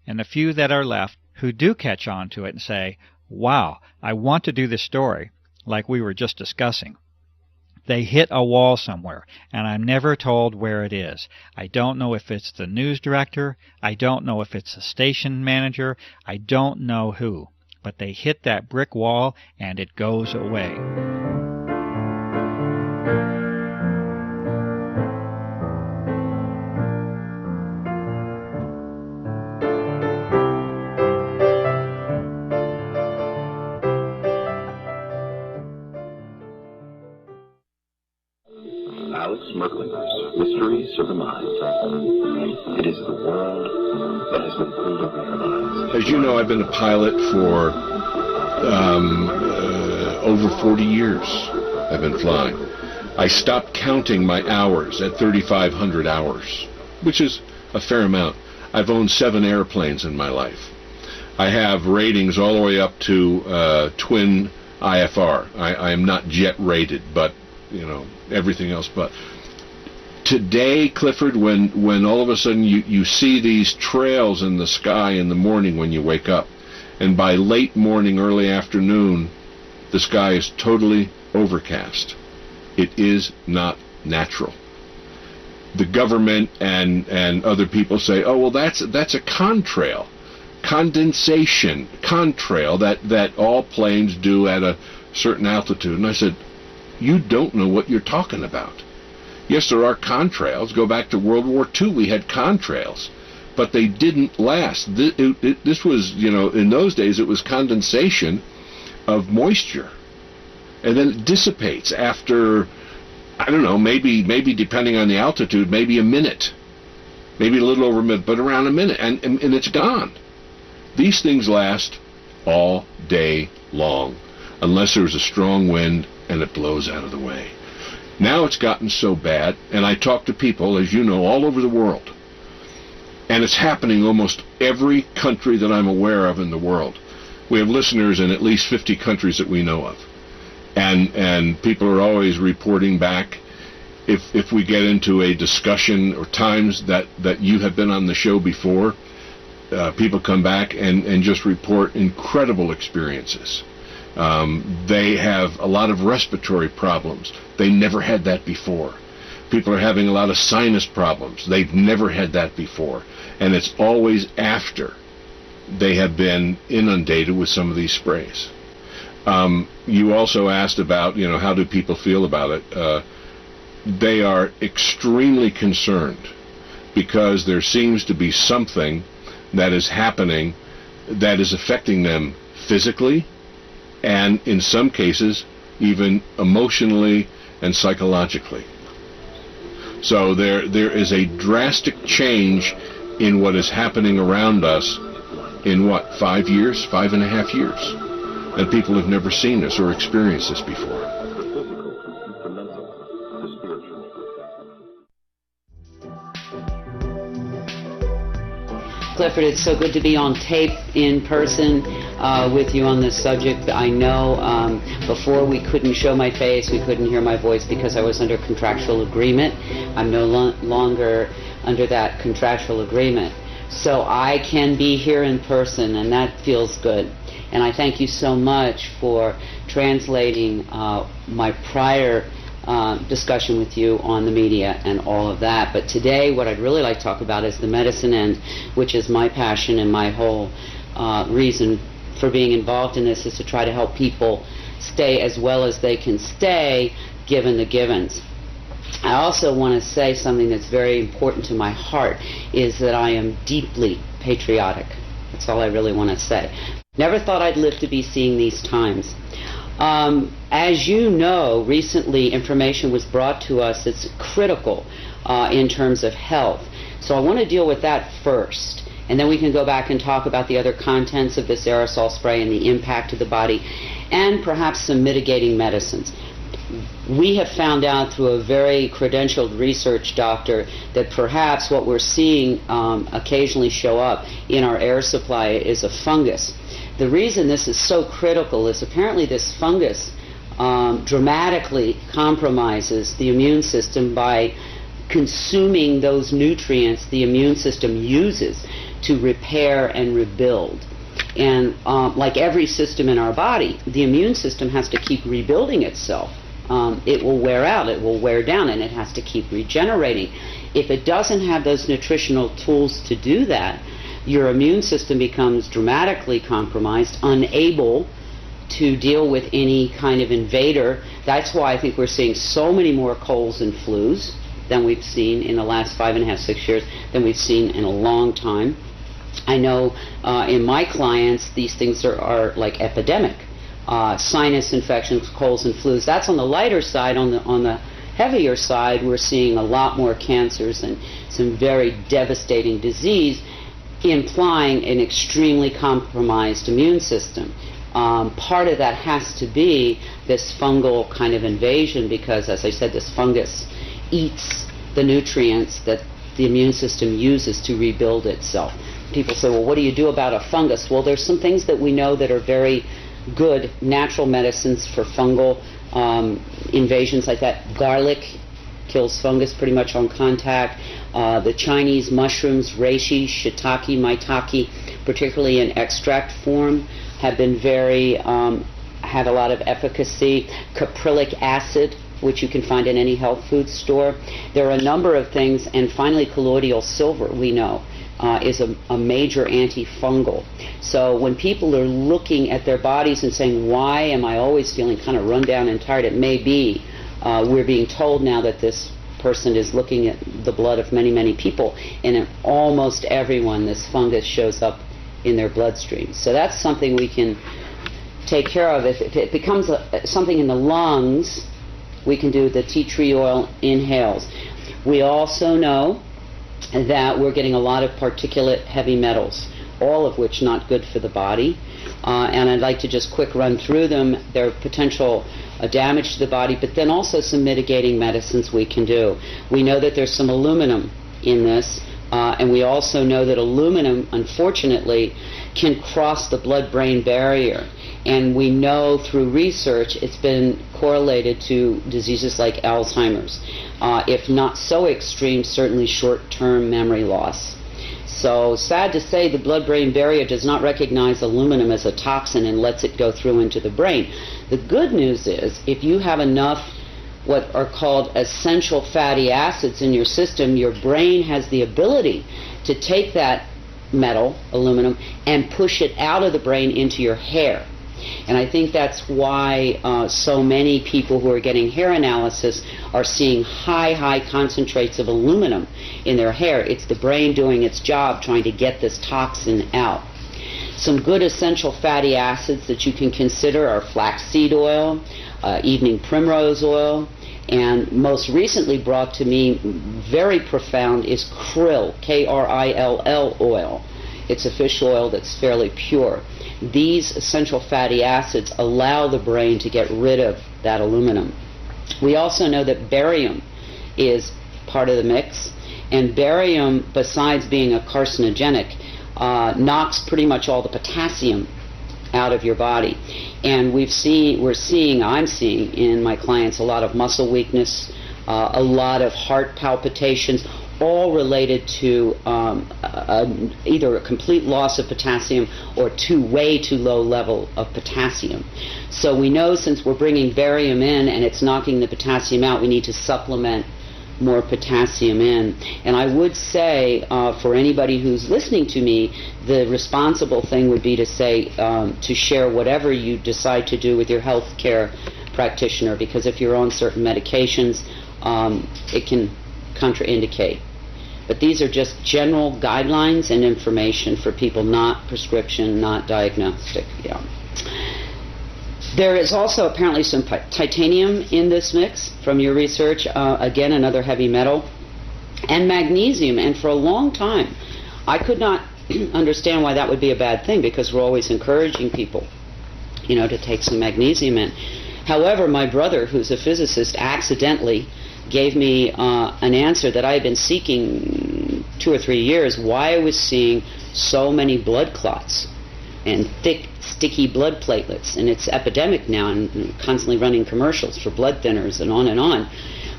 And the few that are left who do catch on to it and say, wow, I want to do this story, like we were just discussing. They hit a wall somewhere, and I'm never told where it is. I don't know if it's the news director. I don't know if it's the station manager. I don't know who. But they hit that brick wall, and it goes away. Mysteries of the Mind. It is the world that has been pulled over your minds. As you know, I've been a pilot for over 40 years. I've been flying. I stopped counting my hours at 3,500 hours, which is a fair amount. I've owned 7 airplanes in my life. I have ratings all the way up to twin IFR. I am not jet rated, but you know, everything else but. Today, Clifford, when all of a sudden you see these trails in the sky in the morning when you wake up, and by late morning, early afternoon, the sky is totally overcast. It is not natural. The government and other people say, oh, well, that's a contrail, condensation, contrail that all planes do at a certain altitude. And I said, you don't know what you're talking about. Yes, there are contrails. Go back to World War II, we had contrails, but they didn't last. This was, you know, in those days it was condensation of moisture, and then it dissipates after, I don't know, maybe depending on the altitude, maybe a minute, maybe a little over a minute, but around a minute, and it's gone. These things last all day long, unless there's a strong wind and it blows out of the way. Now it's gotten so bad, and I talk to people, as you know, all over the world, and it's happening almost every country that I'm aware of in the world. We have listeners in at least 50 countries that we know of, and people are always reporting back. If we get into a discussion or times that you have been on the show before, people come back and just report incredible experiences. They have a lot of respiratory problems. They never had that before. People are having a lot of sinus problems. They've never had that before. And it's always after they have been inundated with some of these sprays. You also asked about, how do people feel about it? They are extremely concerned because there seems to be something that is happening that is affecting them physically and in some cases even emotionally and psychologically. So there is a drastic change in what is happening around us in 5 years, 5.5 years. And people have never seen this or experienced this before. Clifford, it's so good to be on tape in person with you on this subject. I know before we couldn't show my face, we couldn't hear my voice because I was under contractual agreement. I'm no longer under that contractual agreement. So I can be here in person, and that feels good. And I thank you so much for translating my prior discussion with you on the media and all of that. But today what I'd really like to talk about is the medicine end, which is my passion, and my whole reason for being involved in this is to try to help people stay as well as they can stay given the givens. I also want to say something that's very important to my heart, is that I am deeply patriotic. That's all I really want to say. Never thought I'd live to be seeing these times. As you know, recently information was brought to us that's critical in terms of health. So I want to deal with that first, and then we can go back and talk about the other contents of this aerosol spray and the impact of the body, and perhaps some mitigating medicines. We have found out through a very credentialed research doctor that perhaps what we're seeing occasionally show up in our air supply is a fungus. The reason this is so critical is apparently this fungus dramatically compromises the immune system by consuming those nutrients the immune system uses to repair and rebuild. And like every system in our body, the immune system has to keep rebuilding itself. It will wear out, it will wear down, and it has to keep regenerating. If it doesn't have those nutritional tools to do that, your immune system becomes dramatically compromised, unable to deal with any kind of invader. That's why I think we're seeing so many more colds and flus than we've seen in the last 5.5, 6 years, than we've seen in a long time. I know in my clients, these things are like epidemic. Sinus infections, colds and flus. That's on the lighter side. On the heavier side, we're seeing a lot more cancers and some very devastating disease, implying an extremely compromised immune system. Part of that has to be this fungal kind of invasion because, as I said, this fungus eats the nutrients that the immune system uses to rebuild itself. People say, well, what do you do about a fungus? Well, there's some things that we know that are very good natural medicines for fungal invasions like that. Garlic kills fungus pretty much on contact. The Chinese mushrooms, reishi, shiitake, maitake, particularly in extract form, have been have a lot of efficacy. Caprylic acid, which you can find in any health food store. There are a number of things, and finally colloidal silver, we know, is a major antifungal. So when people are looking at their bodies and saying, why am I always feeling kind of run down and tired, it may be we're being told now that this person is looking at the blood of many, many people, and in almost everyone this fungus shows up in their bloodstream. So that's something we can take care of. If it becomes something in the lungs, we can do the tea tree oil inhales. We also know that we're getting a lot of particulate heavy metals, all of which not good for the body. And I'd like to just quick run through them. Their potential damage to the body, but then also some mitigating medicines we can do. We know that there's some aluminum in this, and we also know that aluminum, unfortunately, can cross the blood-brain barrier. And we know through research it's been correlated to diseases like Alzheimer's. If not so extreme, certainly short-term memory loss. So, sad to say, the blood-brain barrier does not recognize aluminum as a toxin and lets it go through into the brain. The good news is, if you have enough what are called essential fatty acids in your system, your brain has the ability to take that metal, aluminum, and push it out of the brain into your hair. And I think that's why so many people who are getting hair analysis are seeing high concentrates of aluminum in their hair. It's the brain doing its job trying to get this toxin out. Some good essential fatty acids that you can consider are flaxseed oil, evening primrose oil, and most recently brought to me very profound is krill, K-R-I-L-L oil. It's a fish oil that's fairly pure. These essential fatty acids allow the brain to get rid of that aluminum. We also know that barium is part of the mix, and barium, besides being a carcinogenic, knocks pretty much all the potassium out of your body. And I'm seeing in my clients a lot of muscle weakness, a lot of heart palpitations, all related to either a complete loss of potassium or way too low level of potassium. So we know, since we're bringing barium in and it's knocking the potassium out, we need to supplement more potassium in. And I would say, for anybody who's listening to me, the responsible thing would be to say, to share whatever you decide to do with your health care practitioner, because if you're on certain medications, it can contraindicate. But these are just general guidelines and information for people, not prescription, not diagnostic. Yeah. There is also apparently some titanium in this mix from your research, again another heavy metal, and magnesium. And for a long time I could not understand why that would be a bad thing, because we're always encouraging people, to take some magnesium in. However, my brother, who's a physicist, accidentally gave me an answer that I had been seeking 2 or 3 years, why I was seeing so many blood clots and thick, sticky blood platelets. And it's epidemic now, and constantly running commercials for blood thinners and on and on.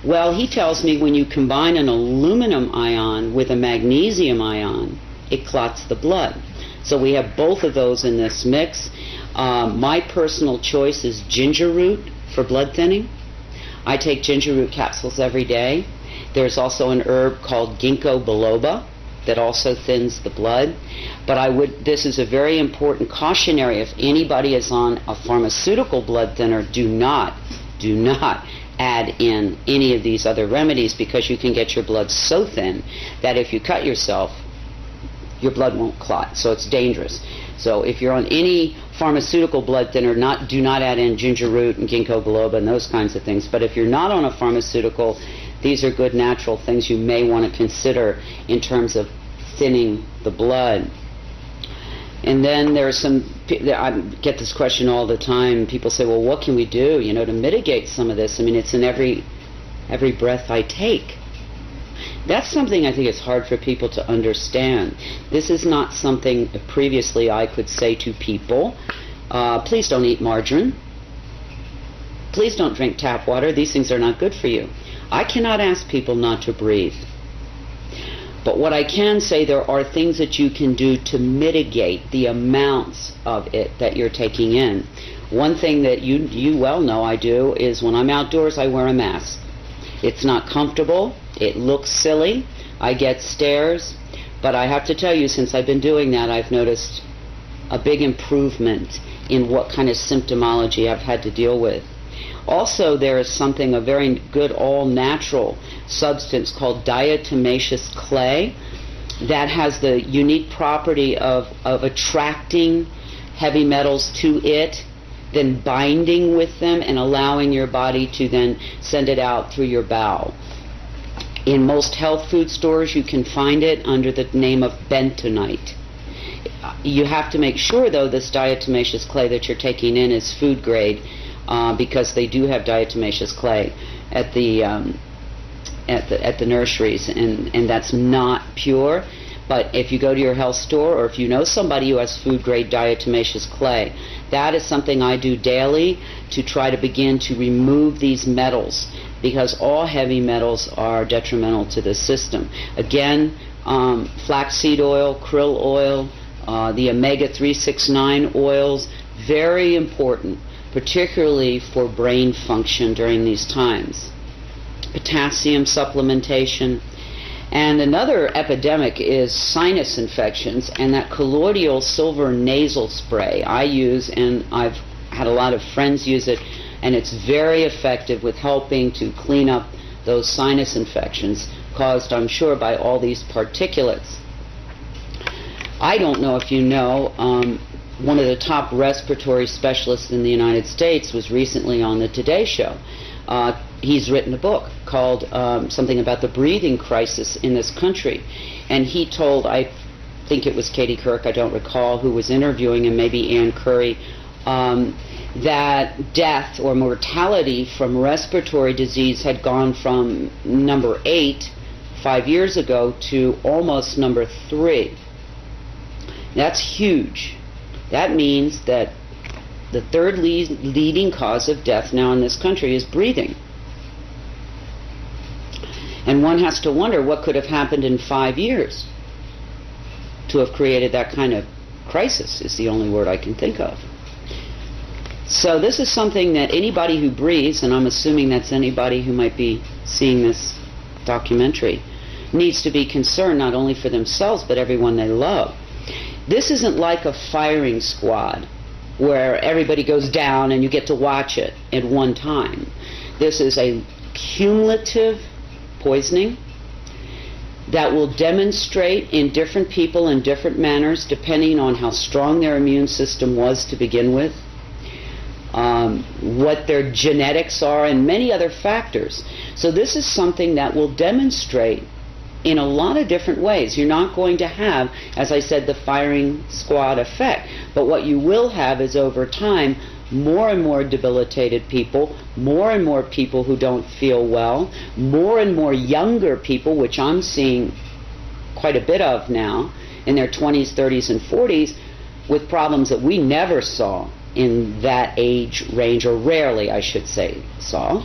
Well, he tells me when you combine an aluminum ion with a magnesium ion, it clots the blood. So we have both of those in this mix. My personal choice is ginger root for blood thinning. I take ginger root capsules every day. There's also an herb called ginkgo biloba that also thins the blood. But this is a very important cautionary. If anybody is on a pharmaceutical blood thinner, do not add in any of these other remedies, because you can get your blood so thin that if you cut yourself, your blood won't clot. So it's dangerous. So if you're on any pharmaceutical blood thinner, do not add in ginger root and ginkgo biloba and those kinds of things. But if you're not on a pharmaceutical, these are good natural things you may want to consider in terms of thinning the blood. And then there are I get this question all the time. People say, well, what can we do, to mitigate some of this? I mean, it's in every breath I take. That's something I think is hard for people to understand. This is not something previously I could say to people, please don't eat margarine. Please don't drink tap water. These things are not good for you. I cannot ask people not to breathe. But what I can say, there are things that you can do to mitigate the amounts of it that you're taking in. One thing that you well know I do is when I'm outdoors, I wear a mask. It's not comfortable. It looks silly. I get stares. But I have to tell you, since I've been doing that, I've noticed a big improvement in what kind of symptomology I've had to deal with. Also, there is a very good all-natural substance called diatomaceous clay that has the unique property of attracting heavy metals to it, then binding with them and allowing your body to then send it out through your bowel. In most health food stores, you can find it under the name of bentonite. You have to make sure, though, this diatomaceous clay that you're taking in is food grade, because they do have diatomaceous clay at the nurseries, and that's not pure. But if you go to your health store, or if you know somebody who has food grade diatomaceous clay, that is something I do daily to try to begin to remove these metals, because all heavy metals are detrimental to the system. Again, flaxseed oil, krill oil, the omega-369 oils, very important, particularly for brain function during these times. Potassium supplementation. And another epidemic is sinus infections, and that colloidal silver nasal spray I use, and I've had a lot of friends use it, and it's very effective with helping to clean up those sinus infections caused, I'm sure, by all these particulates. I don't know if you know, one of the top respiratory specialists in the United States was recently on the Today Show. He's written a book called something about the breathing crisis in this country. And he told, I think it was Katie Kirk, I don't recall who was interviewing him, maybe Ann Curry, that death or mortality from respiratory disease had gone from number 8 5 years ago to almost number 3. That's huge. That means that the third leading cause of death now in this country is breathing. And one has to wonder what could have happened in 5 years to have created that kind of crisis, is the only word I can think of. So this is something that anybody who breathes, and I'm assuming that's anybody who might be seeing this documentary, needs to be concerned not only for themselves but everyone they love. This isn't like a firing squad where everybody goes down and you get to watch it at one time. This is a cumulative poisoning that will demonstrate in different people in different manners depending on how strong their immune system was to begin with, what their genetics are, and many other factors. So this is something that will demonstrate in a lot of different ways. You're not going to have, as I said, the firing squad effect, but what you will have is over time more and more debilitated people, more and more people who don't feel well, more and more younger people, which I'm seeing quite a bit of now, in their 20s, 30s, and 40s, with problems that we never saw in that age range, or rarely, I should say, saw.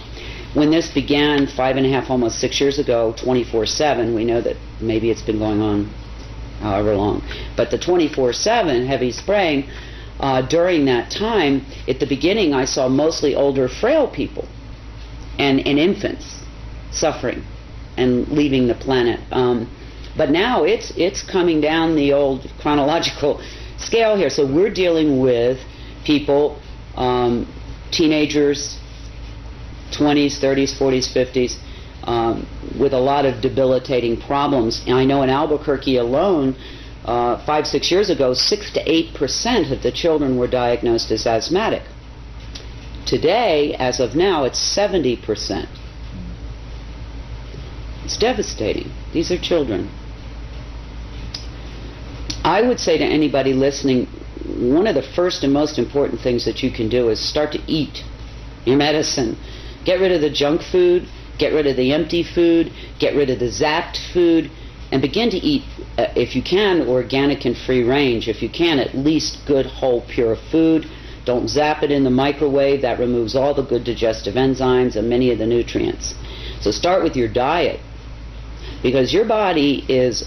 When this began 5.5, almost 6 years ago, 24/7, we know that maybe it's been going on however long, but the 24/7 heavy spraying, during that time, at the beginning I saw mostly older, frail people and infants suffering and leaving the planet. But now it's coming down the old chronological scale here. So we're dealing with people, teenagers, 20s, 30s, 40s, 50s, with a lot of debilitating problems. And I know in Albuquerque alone, 5-6 years ago, 6 to 8% of the children were diagnosed as asthmatic. Today, as of now, it's 70%. It's devastating. These are children. I would say to anybody listening, one of the first and most important things that you can do is start to eat your medicine. Get rid of the junk food, get rid of the empty food, get rid of the zapped food, and begin to eat, if you can, organic and free range. If you can, at least good, whole, pure food. Don't zap it in the microwave. That removes all the good digestive enzymes and many of the nutrients. So start with your diet, because your body is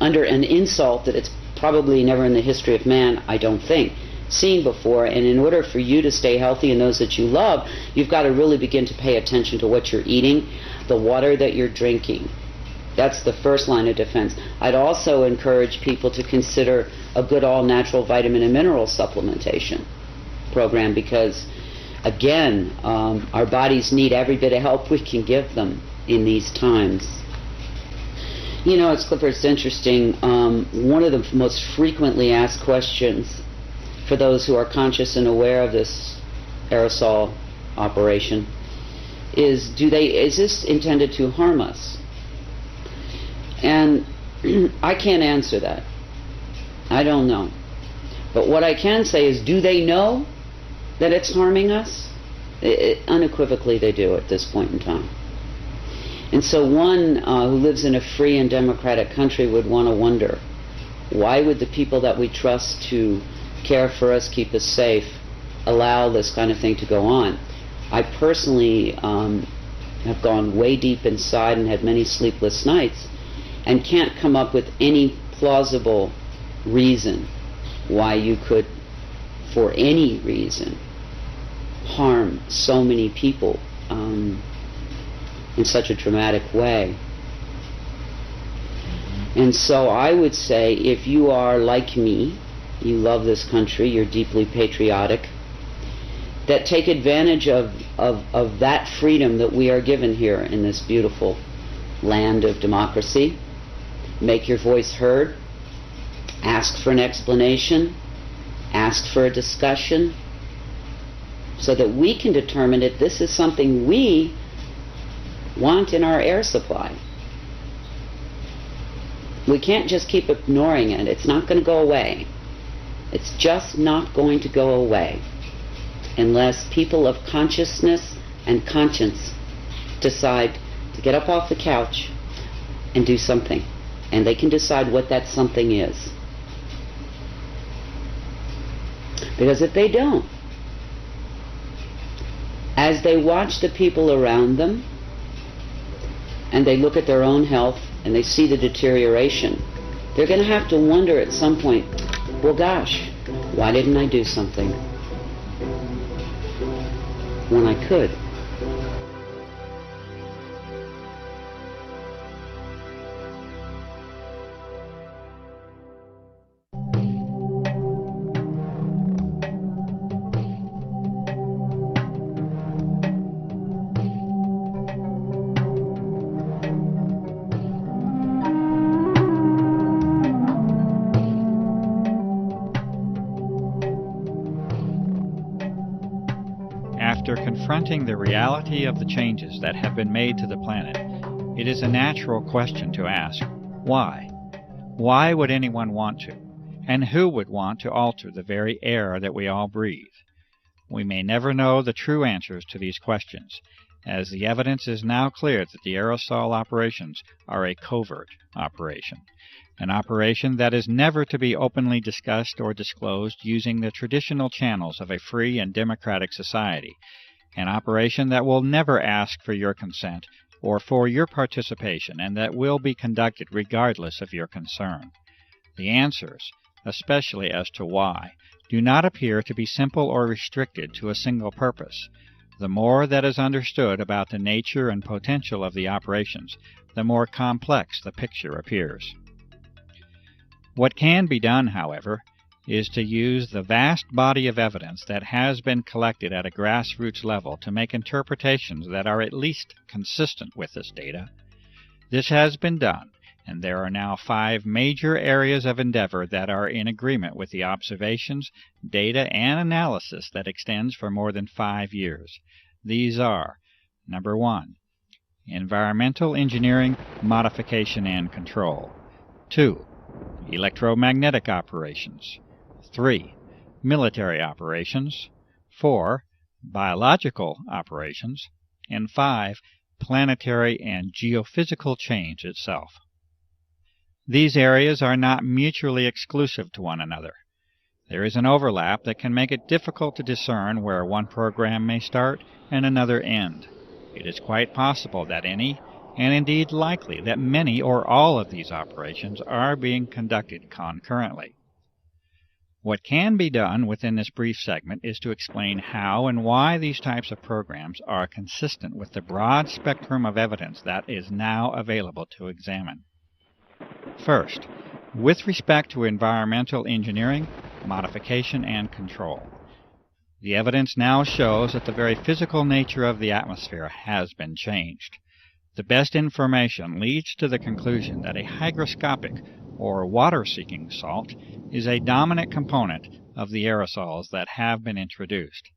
under an insult that it's probably never in the history of man, I don't think, seen before. And in order for you to stay healthy and those that you love, you've got to really begin to pay attention to what you're eating, the water that you're drinking. That's the first line of defense. I'd also encourage people to consider a good all-natural vitamin and mineral supplementation program, because, again, our bodies need every bit of help we can give them in these times. You know, it's interesting. One of the most frequently asked questions for those who are conscious and aware of this aerosol operation is, is this intended to harm us? And I can't answer that. I don't know. But what I can say is, do they know that it's harming us? Unequivocally they do at this point in time. And so one who lives in a free and democratic country would want to wonder, why would the people that we trust to care for us, keep us safe, allow this kind of thing to go on? I personally have gone way deep inside and had many sleepless nights, and can't come up with any plausible reason why you could, for any reason, harm so many people in such a dramatic way. And so I would say, if you are like me, you love this country, you're deeply patriotic, that take advantage of that freedom that we are given here in this beautiful land of democracy. Make your voice heard, ask for an explanation, ask for a discussion, so that we can determine if this is something we want in our air supply. We can't just keep ignoring it. It's not going to go away. It's just not going to go away unless people of consciousness and conscience decide to get up off the couch and do something. And they can decide what that something is. Because if they don't, as they watch the people around them and they look at their own health and they see the deterioration, they're going to have to wonder at some point, well, gosh, why didn't I do something when I could? After confronting the reality of the changes that have been made to the planet, it is a natural question to ask, why? Why would anyone want to? And who would want to alter the very air that we all breathe? We may never know the true answers to these questions, as the evidence is now clear that the aerosol operations are a covert operation, an operation that is never to be openly discussed or disclosed using the traditional channels of a free and democratic society, an operation that will never ask for your consent or for your participation, and that will be conducted regardless of your concern. The answers, especially as to why, do not appear to be simple or restricted to a single purpose. The more that is understood about the nature and potential of the operations, the more complex the picture appears. What can be done, however, is to use the vast body of evidence that has been collected at a grassroots level to make interpretations that are at least consistent with this data. This has been done, and there are now 5 major areas of endeavor that are in agreement with the observations, data, and analysis that extends for more than 5 years. These are: number 1, environmental engineering, modification, and control; 2, electromagnetic operations; 3, military operations; 4, biological operations; and 5, planetary and geophysical change itself. These areas are not mutually exclusive to one another. There is an overlap that can make it difficult to discern where one program may start and another end. It is quite possible that any, and indeed likely that many or all of these operations are being conducted concurrently. What can be done within this brief segment is to explain how and why these types of programs are consistent with the broad spectrum of evidence that is now available to examine. First, with respect to environmental engineering, modification, and control. The evidence now shows that the very physical nature of the atmosphere has been changed. The best information leads to the conclusion that a hygroscopic, or water-seeking salt, is a dominant component of the aerosols that have been introduced.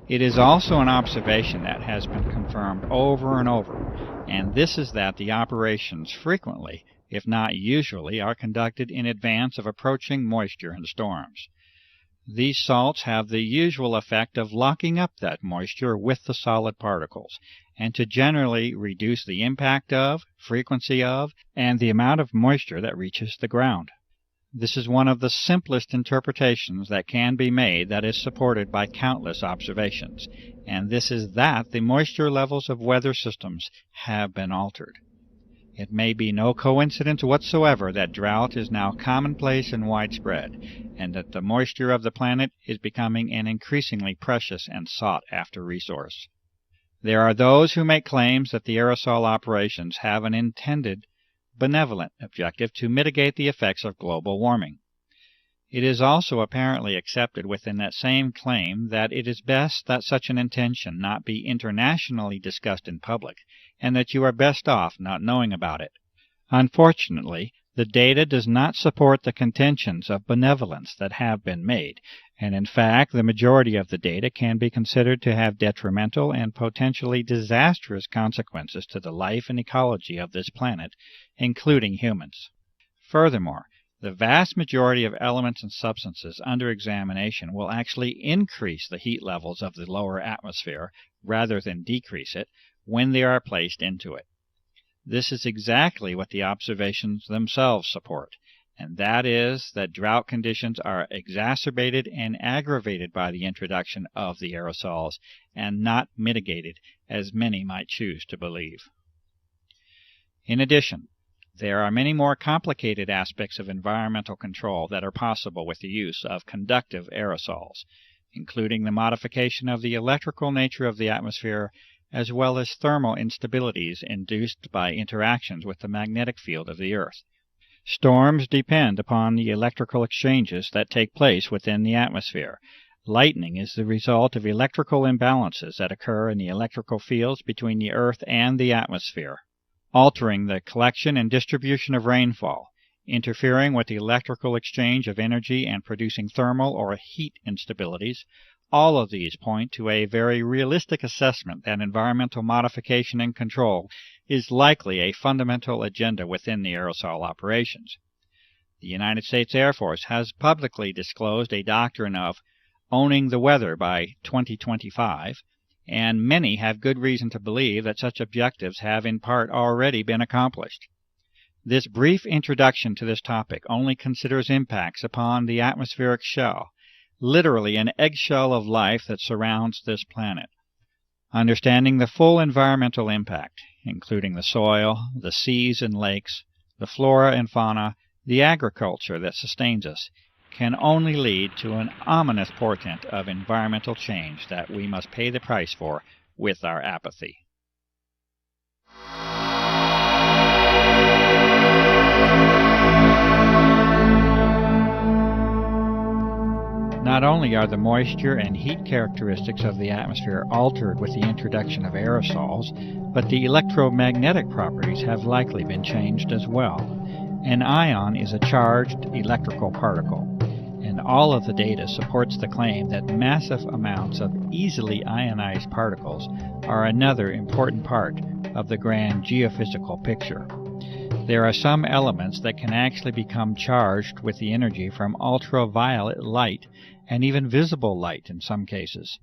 It is also an observation that has been confirmed over and over, and this is that the operations frequently, if not usually, are conducted in advance of approaching moisture and storms. These salts have the usual effect of locking up that moisture with the solid particles, and to generally reduce the impact of, frequency of, and the amount of moisture that reaches the ground. This is one of the simplest interpretations that can be made that is supported by countless observations, and this is that the moisture levels of weather systems have been altered. It may be no coincidence whatsoever that drought is now commonplace and widespread, and that the moisture of the planet is becoming an increasingly precious and sought-after resource. There are those who make claims that the aerosol operations have an intended, benevolent objective to mitigate the effects of global warming. It is also apparently accepted within that same claim that it is best that such an intention not be internationally discussed in public, and that you are best off not knowing about it. Unfortunately, the data does not support the contentions of benevolence that have been made, and in fact the majority of the data can be considered to have detrimental and potentially disastrous consequences to the life and ecology of this planet, including humans. Furthermore, the vast majority of elements and substances under examination will actually increase the heat levels of the lower atmosphere rather than decrease it when they are placed into it. This is exactly what the observations themselves support, and that is that drought conditions are exacerbated and aggravated by the introduction of the aerosols and not mitigated, as many might choose to believe. In addition, there are many more complicated aspects of environmental control that are possible with the use of conductive aerosols, including the modification of the electrical nature of the atmosphere as well as thermal instabilities induced by interactions with the magnetic field of the Earth. Storms depend upon the electrical exchanges that take place within the atmosphere. Lightning is the result of electrical imbalances that occur in the electrical fields between the Earth and the atmosphere, altering the collection and distribution of rainfall, interfering with the electrical exchange of energy and producing thermal or heat instabilities. All of these point to a very realistic assessment that environmental modification and control is likely a fundamental agenda within the aerosol operations. The United States Air Force has publicly disclosed a doctrine of owning the weather by 2025, and many have good reason to believe that such objectives have in part already been accomplished. This brief introduction to this topic only considers impacts upon the atmospheric shell, literally an eggshell of life that surrounds this planet. Understanding the full environmental impact, including the soil, the seas and lakes, the flora and fauna, the agriculture that sustains us, can only lead to an ominous portent of environmental change that we must pay the price for with our apathy. Not only are the moisture and heat characteristics of the atmosphere altered with the introduction of aerosols, but the electromagnetic properties have likely been changed as well. An ion is a charged electrical particle, and all of the data supports the claim that massive amounts of easily ionized particles are another important part of the grand geophysical picture. There are some elements that can actually become charged with the energy from ultraviolet light and even visible light in some cases.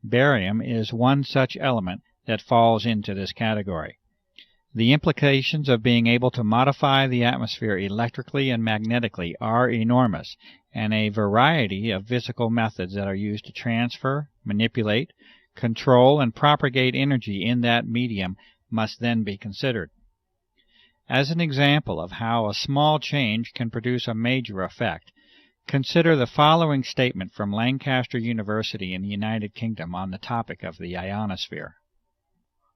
Barium is one such element that falls into this category. The implications of being able to modify the atmosphere electrically and magnetically are enormous, and a variety of physical methods that are used to transfer, manipulate, control, and propagate energy in that medium must then be considered. As an example of how a small change can produce a major effect, consider the following statement from Lancaster University in the United Kingdom on the topic of the ionosphere.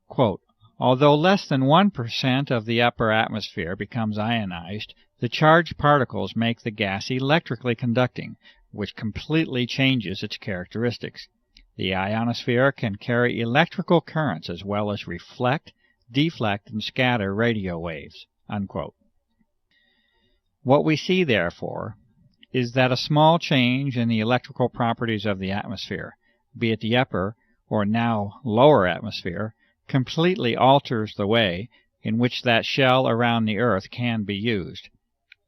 Quote, "Although less than 1% of the upper atmosphere becomes ionized, the charged particles make the gas electrically conducting, which completely changes its characteristics. The ionosphere can carry electrical currents as well as reflect, deflect, and scatter radio waves." Unquote. What we see, therefore, is that a small change in the electrical properties of the atmosphere, be it the upper or now lower atmosphere, completely alters the way in which that shell around the Earth can be used.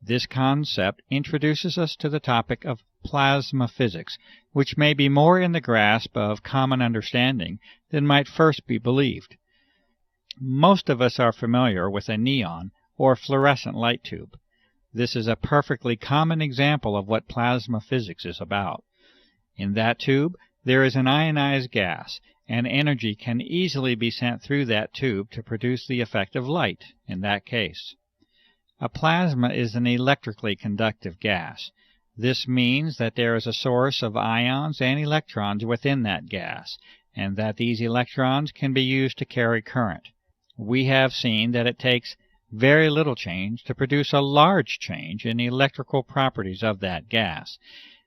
This concept introduces us to the topic of plasma physics, which may be more in the grasp of common understanding than might first be believed. Most of us are familiar with a neon or fluorescent light tube. This is a perfectly common example of what plasma physics is about. In that tube, there is an ionized gas, and energy can easily be sent through that tube to produce the effect of light in that case. A plasma is an electrically conductive gas. This means that there is a source of ions and electrons within that gas, and that these electrons can be used to carry current. We have seen that it takes very little change to produce a large change in the electrical properties of that gas,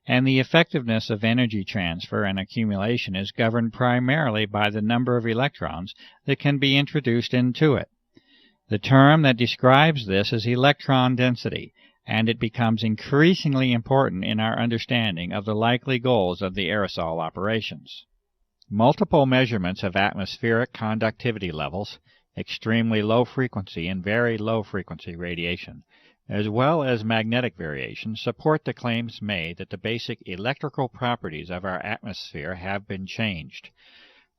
and the effectiveness of energy transfer and accumulation is governed primarily by the number of electrons that can be introduced into it. The term that describes this is electron density, and it becomes increasingly important in our understanding of the likely goals of the aerosol operations. Multiple measurements of atmospheric conductivity levels, extremely low frequency and very low frequency radiation, as well as magnetic variation, support the claims made that the basic electrical properties of our atmosphere have been changed.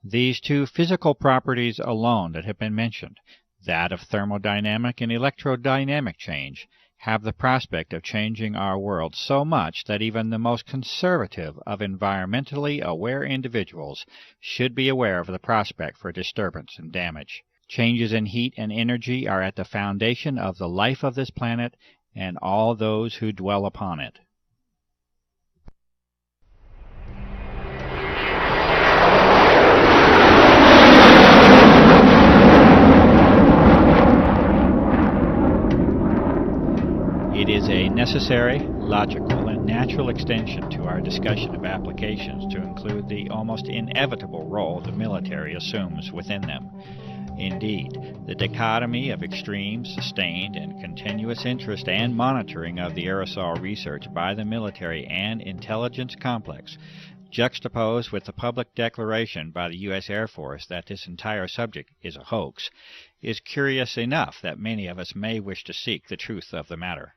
These two physical properties alone that have been mentioned, that of thermodynamic and electrodynamic change, have the prospect of changing our world so much that even the most conservative of environmentally aware individuals should be aware of the prospect for disturbance and damage. Changes in heat and energy are at the foundation of the life of this planet and all those who dwell upon it. It is a necessary, logical, and natural extension to our discussion of applications to include the almost inevitable role the military assumes within them. Indeed, the dichotomy of extreme, sustained, and continuous interest and monitoring of the aerosol research by the military and intelligence complex, juxtaposed with the public declaration by the U.S. Air Force that this entire subject is a hoax, is curious enough that many of us may wish to seek the truth of the matter.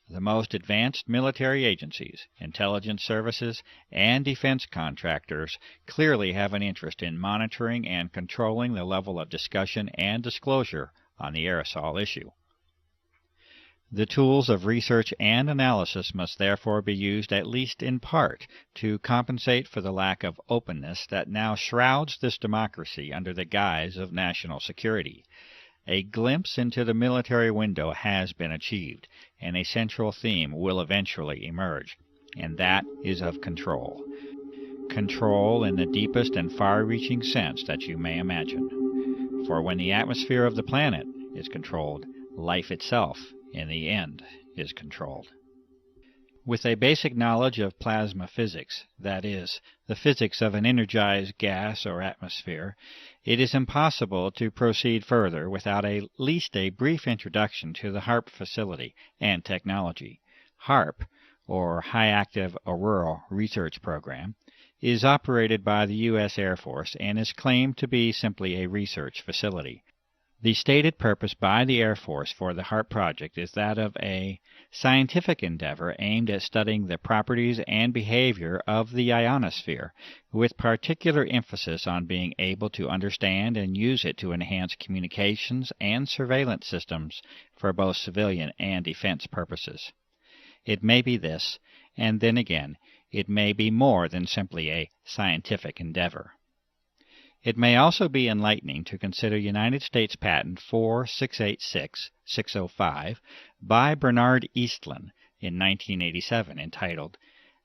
The most advanced military agencies, intelligence services, and defense contractors clearly have an interest in monitoring and controlling the level of discussion and disclosure on the aerosol issue. The tools of research and analysis must therefore be used at least in part to compensate for the lack of openness that now shrouds this democracy under the guise of national security. A glimpse into the military window has been achieved, and a central theme will eventually emerge, and that is of control. Control in the deepest and far-reaching sense that you may imagine. For when the atmosphere of the planet is controlled, life itself, in the end, is controlled. With a basic knowledge of plasma physics, that is, the physics of an energized gas or atmosphere, it is impossible to proceed further without at least a brief introduction to the HARP facility and technology. HARP, or High Active Auroral Research Program, is operated by the U.S. Air Force and is claimed to be simply a research facility. The stated purpose by the Air Force for the HARP project is that of a scientific endeavor aimed at studying the properties and behavior of the ionosphere, with particular emphasis on being able to understand and use it to enhance communications and surveillance systems for both civilian and defense purposes. It may be this, and then again, it may be more than simply a scientific endeavor. It may also be enlightening to consider United States Patent 4686605 by Bernard Eastlund in 1987 entitled,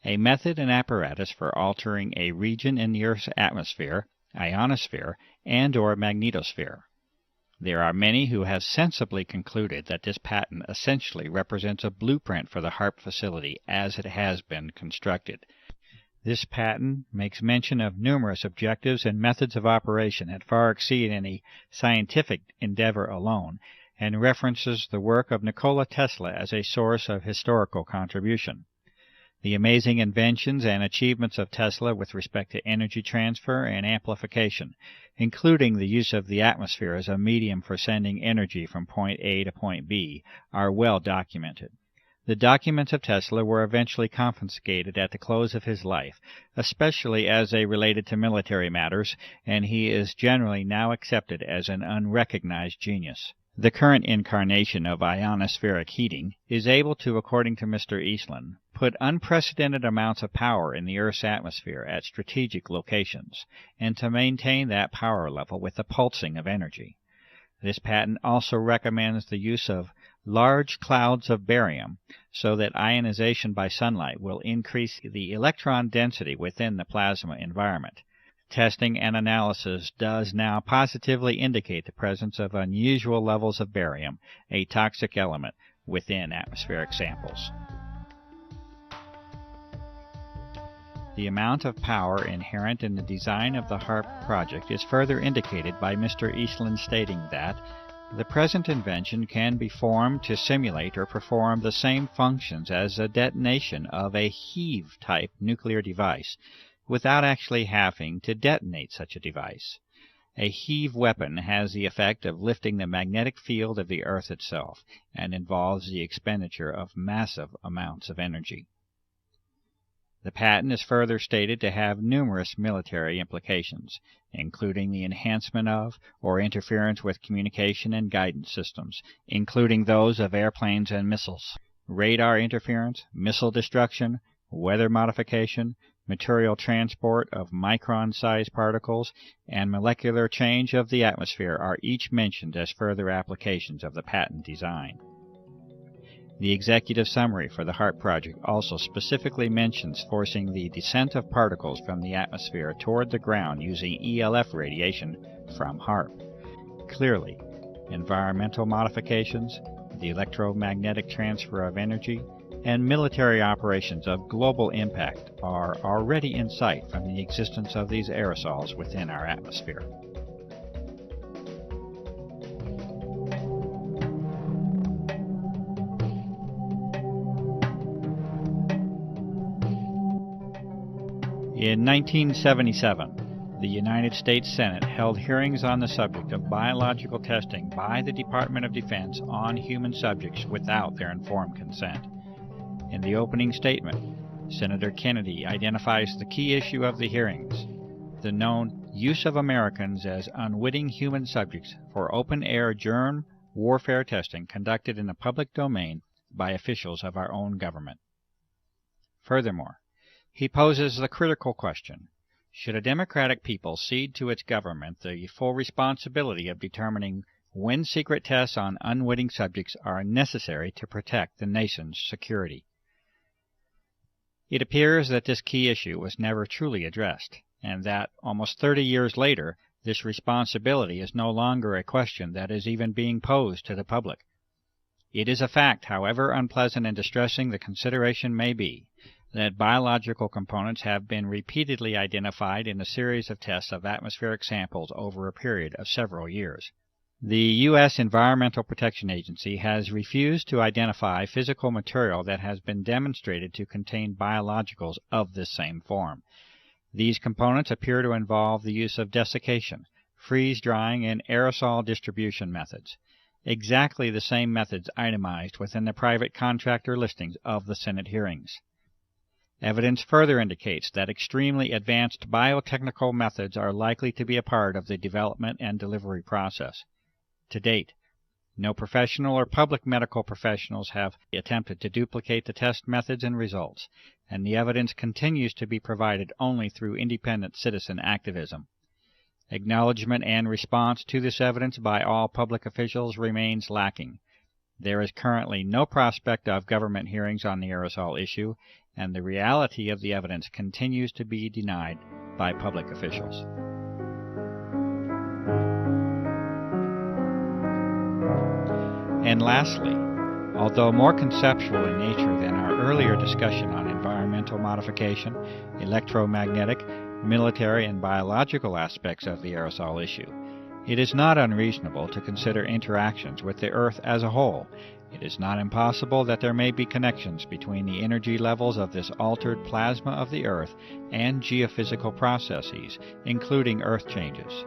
A Method and Apparatus for Altering a Region in the Earth's Atmosphere, Ionosphere, and/or Magnetosphere. There are many who have sensibly concluded that this patent essentially represents a blueprint for the HARP facility as it has been constructed. This patent makes mention of numerous objectives and methods of operation that far exceed any scientific endeavor alone, and references the work of Nikola Tesla as a source of historical contribution. The amazing inventions and achievements of Tesla with respect to energy transfer and amplification, including the use of the atmosphere as a medium for sending energy from point A to point B, are well documented. The documents of Tesla were eventually confiscated at the close of his life, especially as they related to military matters, and he is generally now accepted as an unrecognized genius. The current incarnation of ionospheric heating is able to, according to Mr. Eastland, put unprecedented amounts of power in the Earth's atmosphere at strategic locations, and to maintain that power level with the pulsing of energy. This patent also recommends the use of large clouds of barium so that ionization by sunlight will increase the electron density within the plasma environment. Testing and analysis does now positively indicate the presence of unusual levels of barium, a toxic element, within atmospheric samples. The amount of power inherent in the design of the HARP project is further indicated by Mr. Eastland stating that the present invention can be formed to simulate or perform the same functions as a detonation of a heave-type nuclear device, without actually having to detonate such a device. A heave weapon has the effect of lifting the magnetic field of the Earth itself, and involves the expenditure of massive amounts of energy. The patent is further stated to have numerous military implications, including the enhancement of or interference with communication and guidance systems, including those of airplanes and missiles, radar interference, missile destruction, weather modification, material transport of micron-sized particles, and molecular change of the atmosphere are each mentioned as further applications of the patent design. The executive summary for the HARP project also specifically mentions forcing the descent of particles from the atmosphere toward the ground using ELF radiation from HARP. Clearly, environmental modifications, the electromagnetic transfer of energy, and military operations of global impact are already in sight from the existence of these aerosols within our atmosphere. In 1977, the United States Senate held hearings on the subject of biological testing by the Department of Defense on human subjects without their informed consent. In the opening statement, Senator Kennedy identifies the key issue of the hearings, the known use of Americans as unwitting human subjects for open-air germ warfare testing conducted in the public domain by officials of our own government. Furthermore, he poses the critical question, should a democratic people cede to its government the full responsibility of determining when secret tests on unwitting subjects are necessary to protect the nation's security? It appears that this key issue was never truly addressed, and that, almost 30 years later, this responsibility is no longer a question that is even being posed to the public. It is a fact, however unpleasant and distressing the consideration may be, that biological components have been repeatedly identified in a series of tests of atmospheric samples over a period of several years. The U.S. Environmental Protection Agency has refused to identify physical material that has been demonstrated to contain biologicals of this same form. These components appear to involve the use of desiccation, freeze-drying, and aerosol distribution methods, exactly the same methods itemized within the private contractor listings of the Senate hearings. Evidence further indicates that extremely advanced biotechnical methods are likely to be a part of the development and delivery process. To date, no professional or public medical professionals have attempted to duplicate the test methods and results, and the evidence continues to be provided only through independent citizen activism. Acknowledgement and response to this evidence by all public officials remains lacking. There is currently no prospect of government hearings on the aerosol issue, and the reality of the evidence continues to be denied by public officials. And lastly, although more conceptual in nature than our earlier discussion on environmental modification, electromagnetic, military, and biological aspects of the aerosol issue, it is not unreasonable to consider interactions with the Earth as a whole. It is not impossible that there may be connections between the energy levels of this altered plasma of the Earth and geophysical processes, including Earth changes.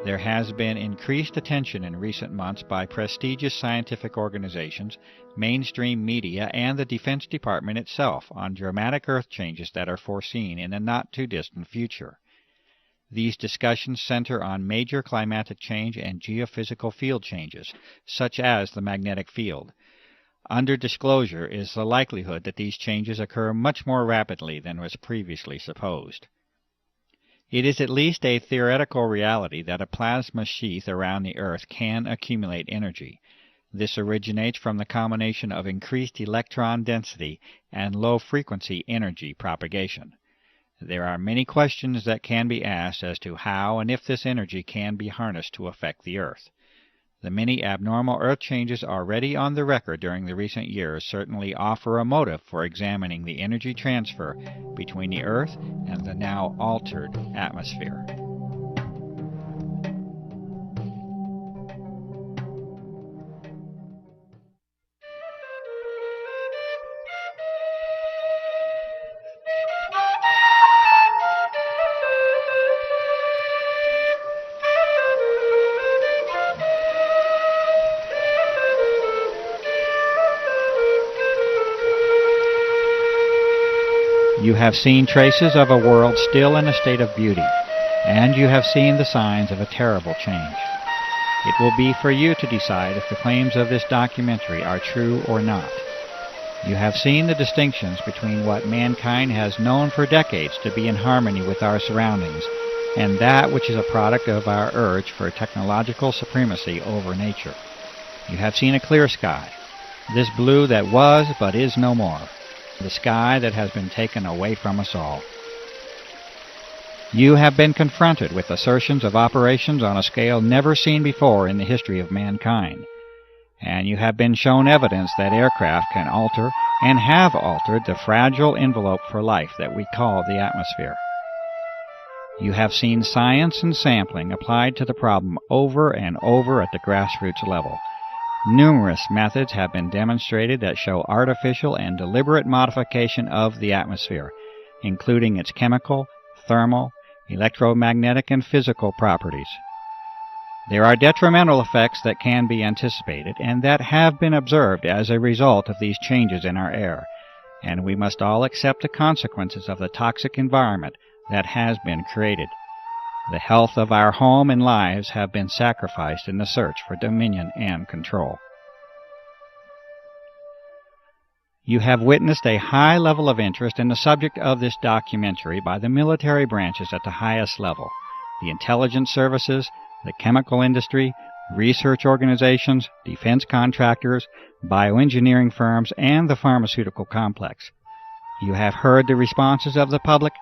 There has been increased attention in recent months by prestigious scientific organizations, mainstream media, and the Defense Department itself on dramatic Earth changes that are foreseen in the not-too-distant future. These discussions center on major climatic change and geophysical field changes, such as the magnetic field. Under disclosure is the likelihood that these changes occur much more rapidly than was previously supposed. It is at least a theoretical reality that a plasma sheath around the Earth can accumulate energy. This originates from the combination of increased electron density and low-frequency energy propagation. There are many questions that can be asked as to how and if this energy can be harnessed to affect the Earth. The many abnormal Earth changes already on the record during the recent years certainly offer a motive for examining the energy transfer between the Earth and the now altered atmosphere. You have seen traces of a world still in a state of beauty, and you have seen the signs of a terrible change. It will be for you to decide if the claims of this documentary are true or not. You have seen the distinctions between what mankind has known for decades to be in harmony with our surroundings, and that which is a product of our urge for technological supremacy over nature. You have seen a clear sky, this blue that was but is no more. The sky that has been taken away from us all. You have been confronted with assertions of operations on a scale never seen before in the history of mankind, and you have been shown evidence that aircraft can alter and have altered the fragile envelope for life that we call the atmosphere. You have seen science and sampling applied to the problem over and over at the grassroots level. Numerous methods have been demonstrated that show artificial and deliberate modification of the atmosphere, including its chemical, thermal, electromagnetic, and physical properties. There are detrimental effects that can be anticipated and that have been observed as a result of these changes in our air, and we must all accept the consequences of the toxic environment that has been created. The health of our home and lives have been sacrificed in the search for dominion and control. You have witnessed a high level of interest in the subject of this documentary by the military branches at the highest level, the intelligence services, the chemical industry, research organizations, defense contractors, bioengineering firms, and the pharmaceutical complex. You have heard the responses of the public,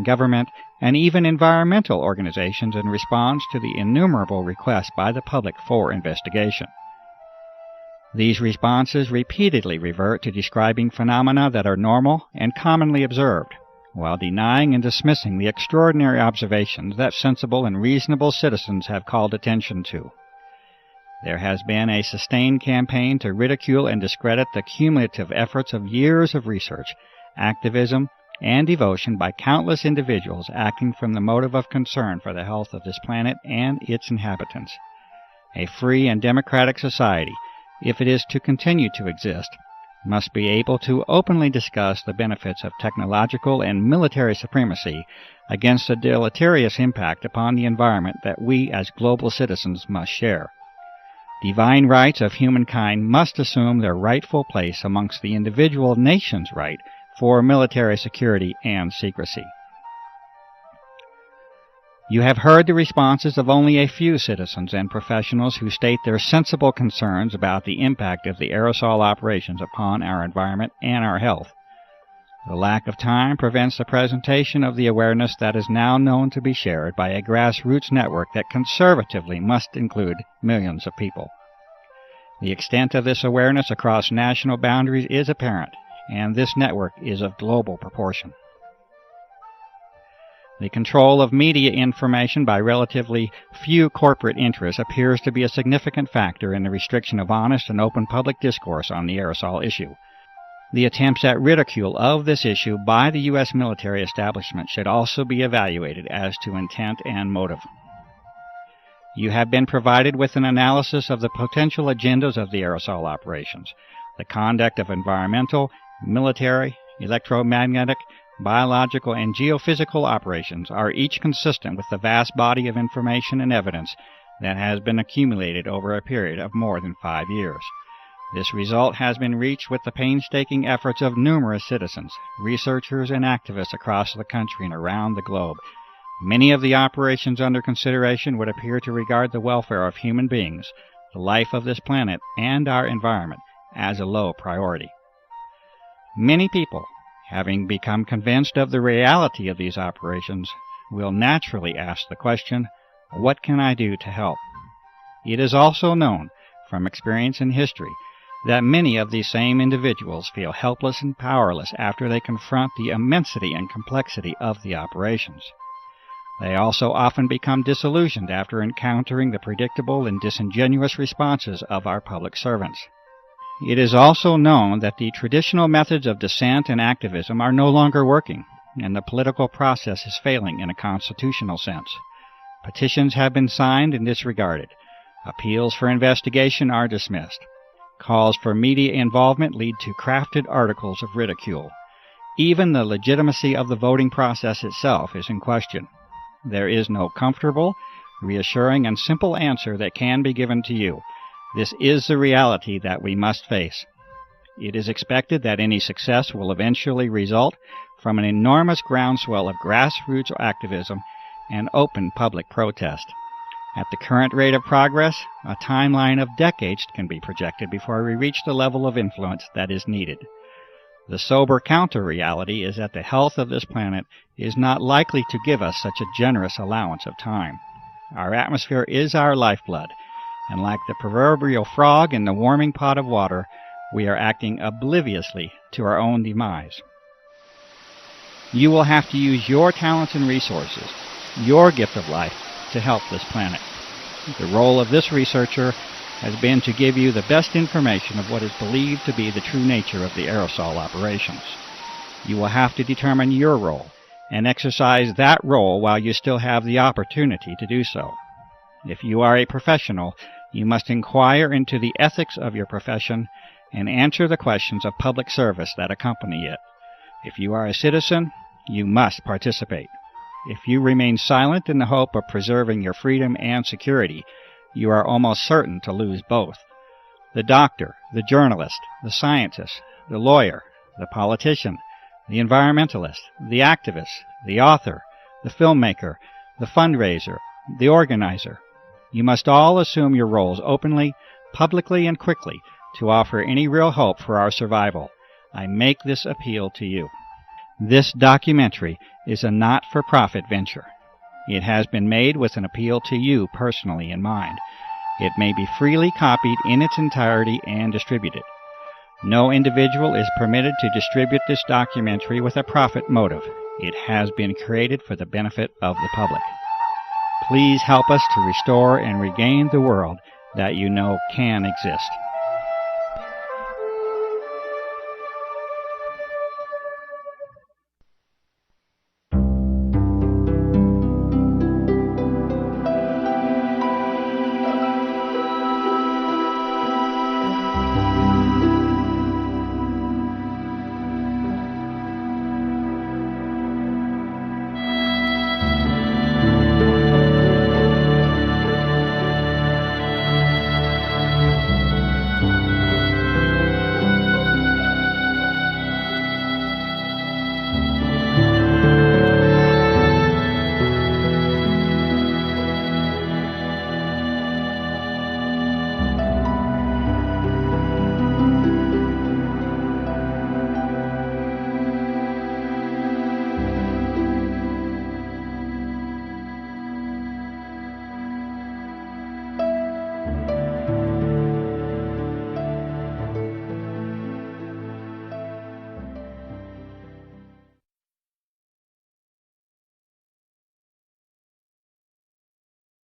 government, and even environmental organizations in response to the innumerable requests by the public for investigation. These responses repeatedly revert to describing phenomena that are normal and commonly observed, while denying and dismissing the extraordinary observations that sensible and reasonable citizens have called attention to. There has been a sustained campaign to ridicule and discredit the cumulative efforts of years of research, activism, and devotion by countless individuals acting from the motive of concern for the health of this planet and its inhabitants. A free and democratic society, if it is to continue to exist, must be able to openly discuss the benefits of technological and military supremacy against the deleterious impact upon the environment that we as global citizens must share. Divine rights of humankind must assume their rightful place amongst the individual nation's right for military security and secrecy. You have heard the responses of only a few citizens and professionals who state their sensible concerns about the impact of the aerosol operations upon our environment and our health. The lack of time prevents the presentation of the awareness that is now known to be shared by a grassroots network that conservatively must include millions of people. The extent of this awareness across national boundaries is apparent, and this network is of global proportion. The control of media information by relatively few corporate interests appears to be a significant factor in the restriction of honest and open public discourse on the aerosol issue. The attempts at ridicule of this issue by the U.S. military establishment should also be evaluated as to intent and motive. You have been provided with an analysis of the potential agendas of the aerosol operations, the conduct of environmental, military, electromagnetic, biological, and geophysical operations are each consistent with the vast body of information and evidence that has been accumulated over a period of more than 5 years. This result has been reached with the painstaking efforts of numerous citizens, researchers, and activists across the country and around the globe. Many of the operations under consideration would appear to regard the welfare of human beings, the life of this planet, and our environment as a low priority. Many people, having become convinced of the reality of these operations, will naturally ask the question, what can I do to help? It is also known from experience in history that many of these same individuals feel helpless and powerless after they confront the immensity and complexity of the operations. They also often become disillusioned after encountering the predictable and disingenuous responses of our public servants. It is also known that the traditional methods of dissent and activism are no longer working, and the political process is failing in a constitutional sense. Petitions have been signed and disregarded. Appeals for investigation are dismissed. Calls for media involvement lead to crafted articles of ridicule. Even the legitimacy of the voting process itself is in question. There is no comfortable, reassuring, and simple answer that can be given to you. This is the reality that we must face. It is expected that any success will eventually result from an enormous groundswell of grassroots activism and open public protest. At the current rate of progress, a timeline of decades can be projected before we reach the level of influence that is needed. The sober counter-reality is that the health of this planet is not likely to give us such a generous allowance of time. Our atmosphere is our lifeblood, and like the proverbial frog in the warming pot of water, we are acting obliviously to our own demise. You will have to use your talents and resources, your gift of life, to help this planet. The role of this researcher has been to give you the best information of what is believed to be the true nature of the aerosol operations. You will have to determine your role and exercise that role while you still have the opportunity to do so. If you are a professional, you must inquire into the ethics of your profession and answer the questions of public service that accompany it. If you are a citizen, you must participate. If you remain silent in the hope of preserving your freedom and security, you are almost certain to lose both. The doctor, the journalist, the scientist, the lawyer, the politician, the environmentalist, the activist, the author, the filmmaker, the fundraiser, the organizer. You must all assume your roles openly, publicly, and quickly to offer any real hope for our survival. I make this appeal to you. This documentary is a not-for-profit venture. It has been made with an appeal to you personally in mind. It may be freely copied in its entirety and distributed. No individual is permitted to distribute this documentary with a profit motive. It has been created for the benefit of the public. Please help us to restore and regain the world that you know can exist.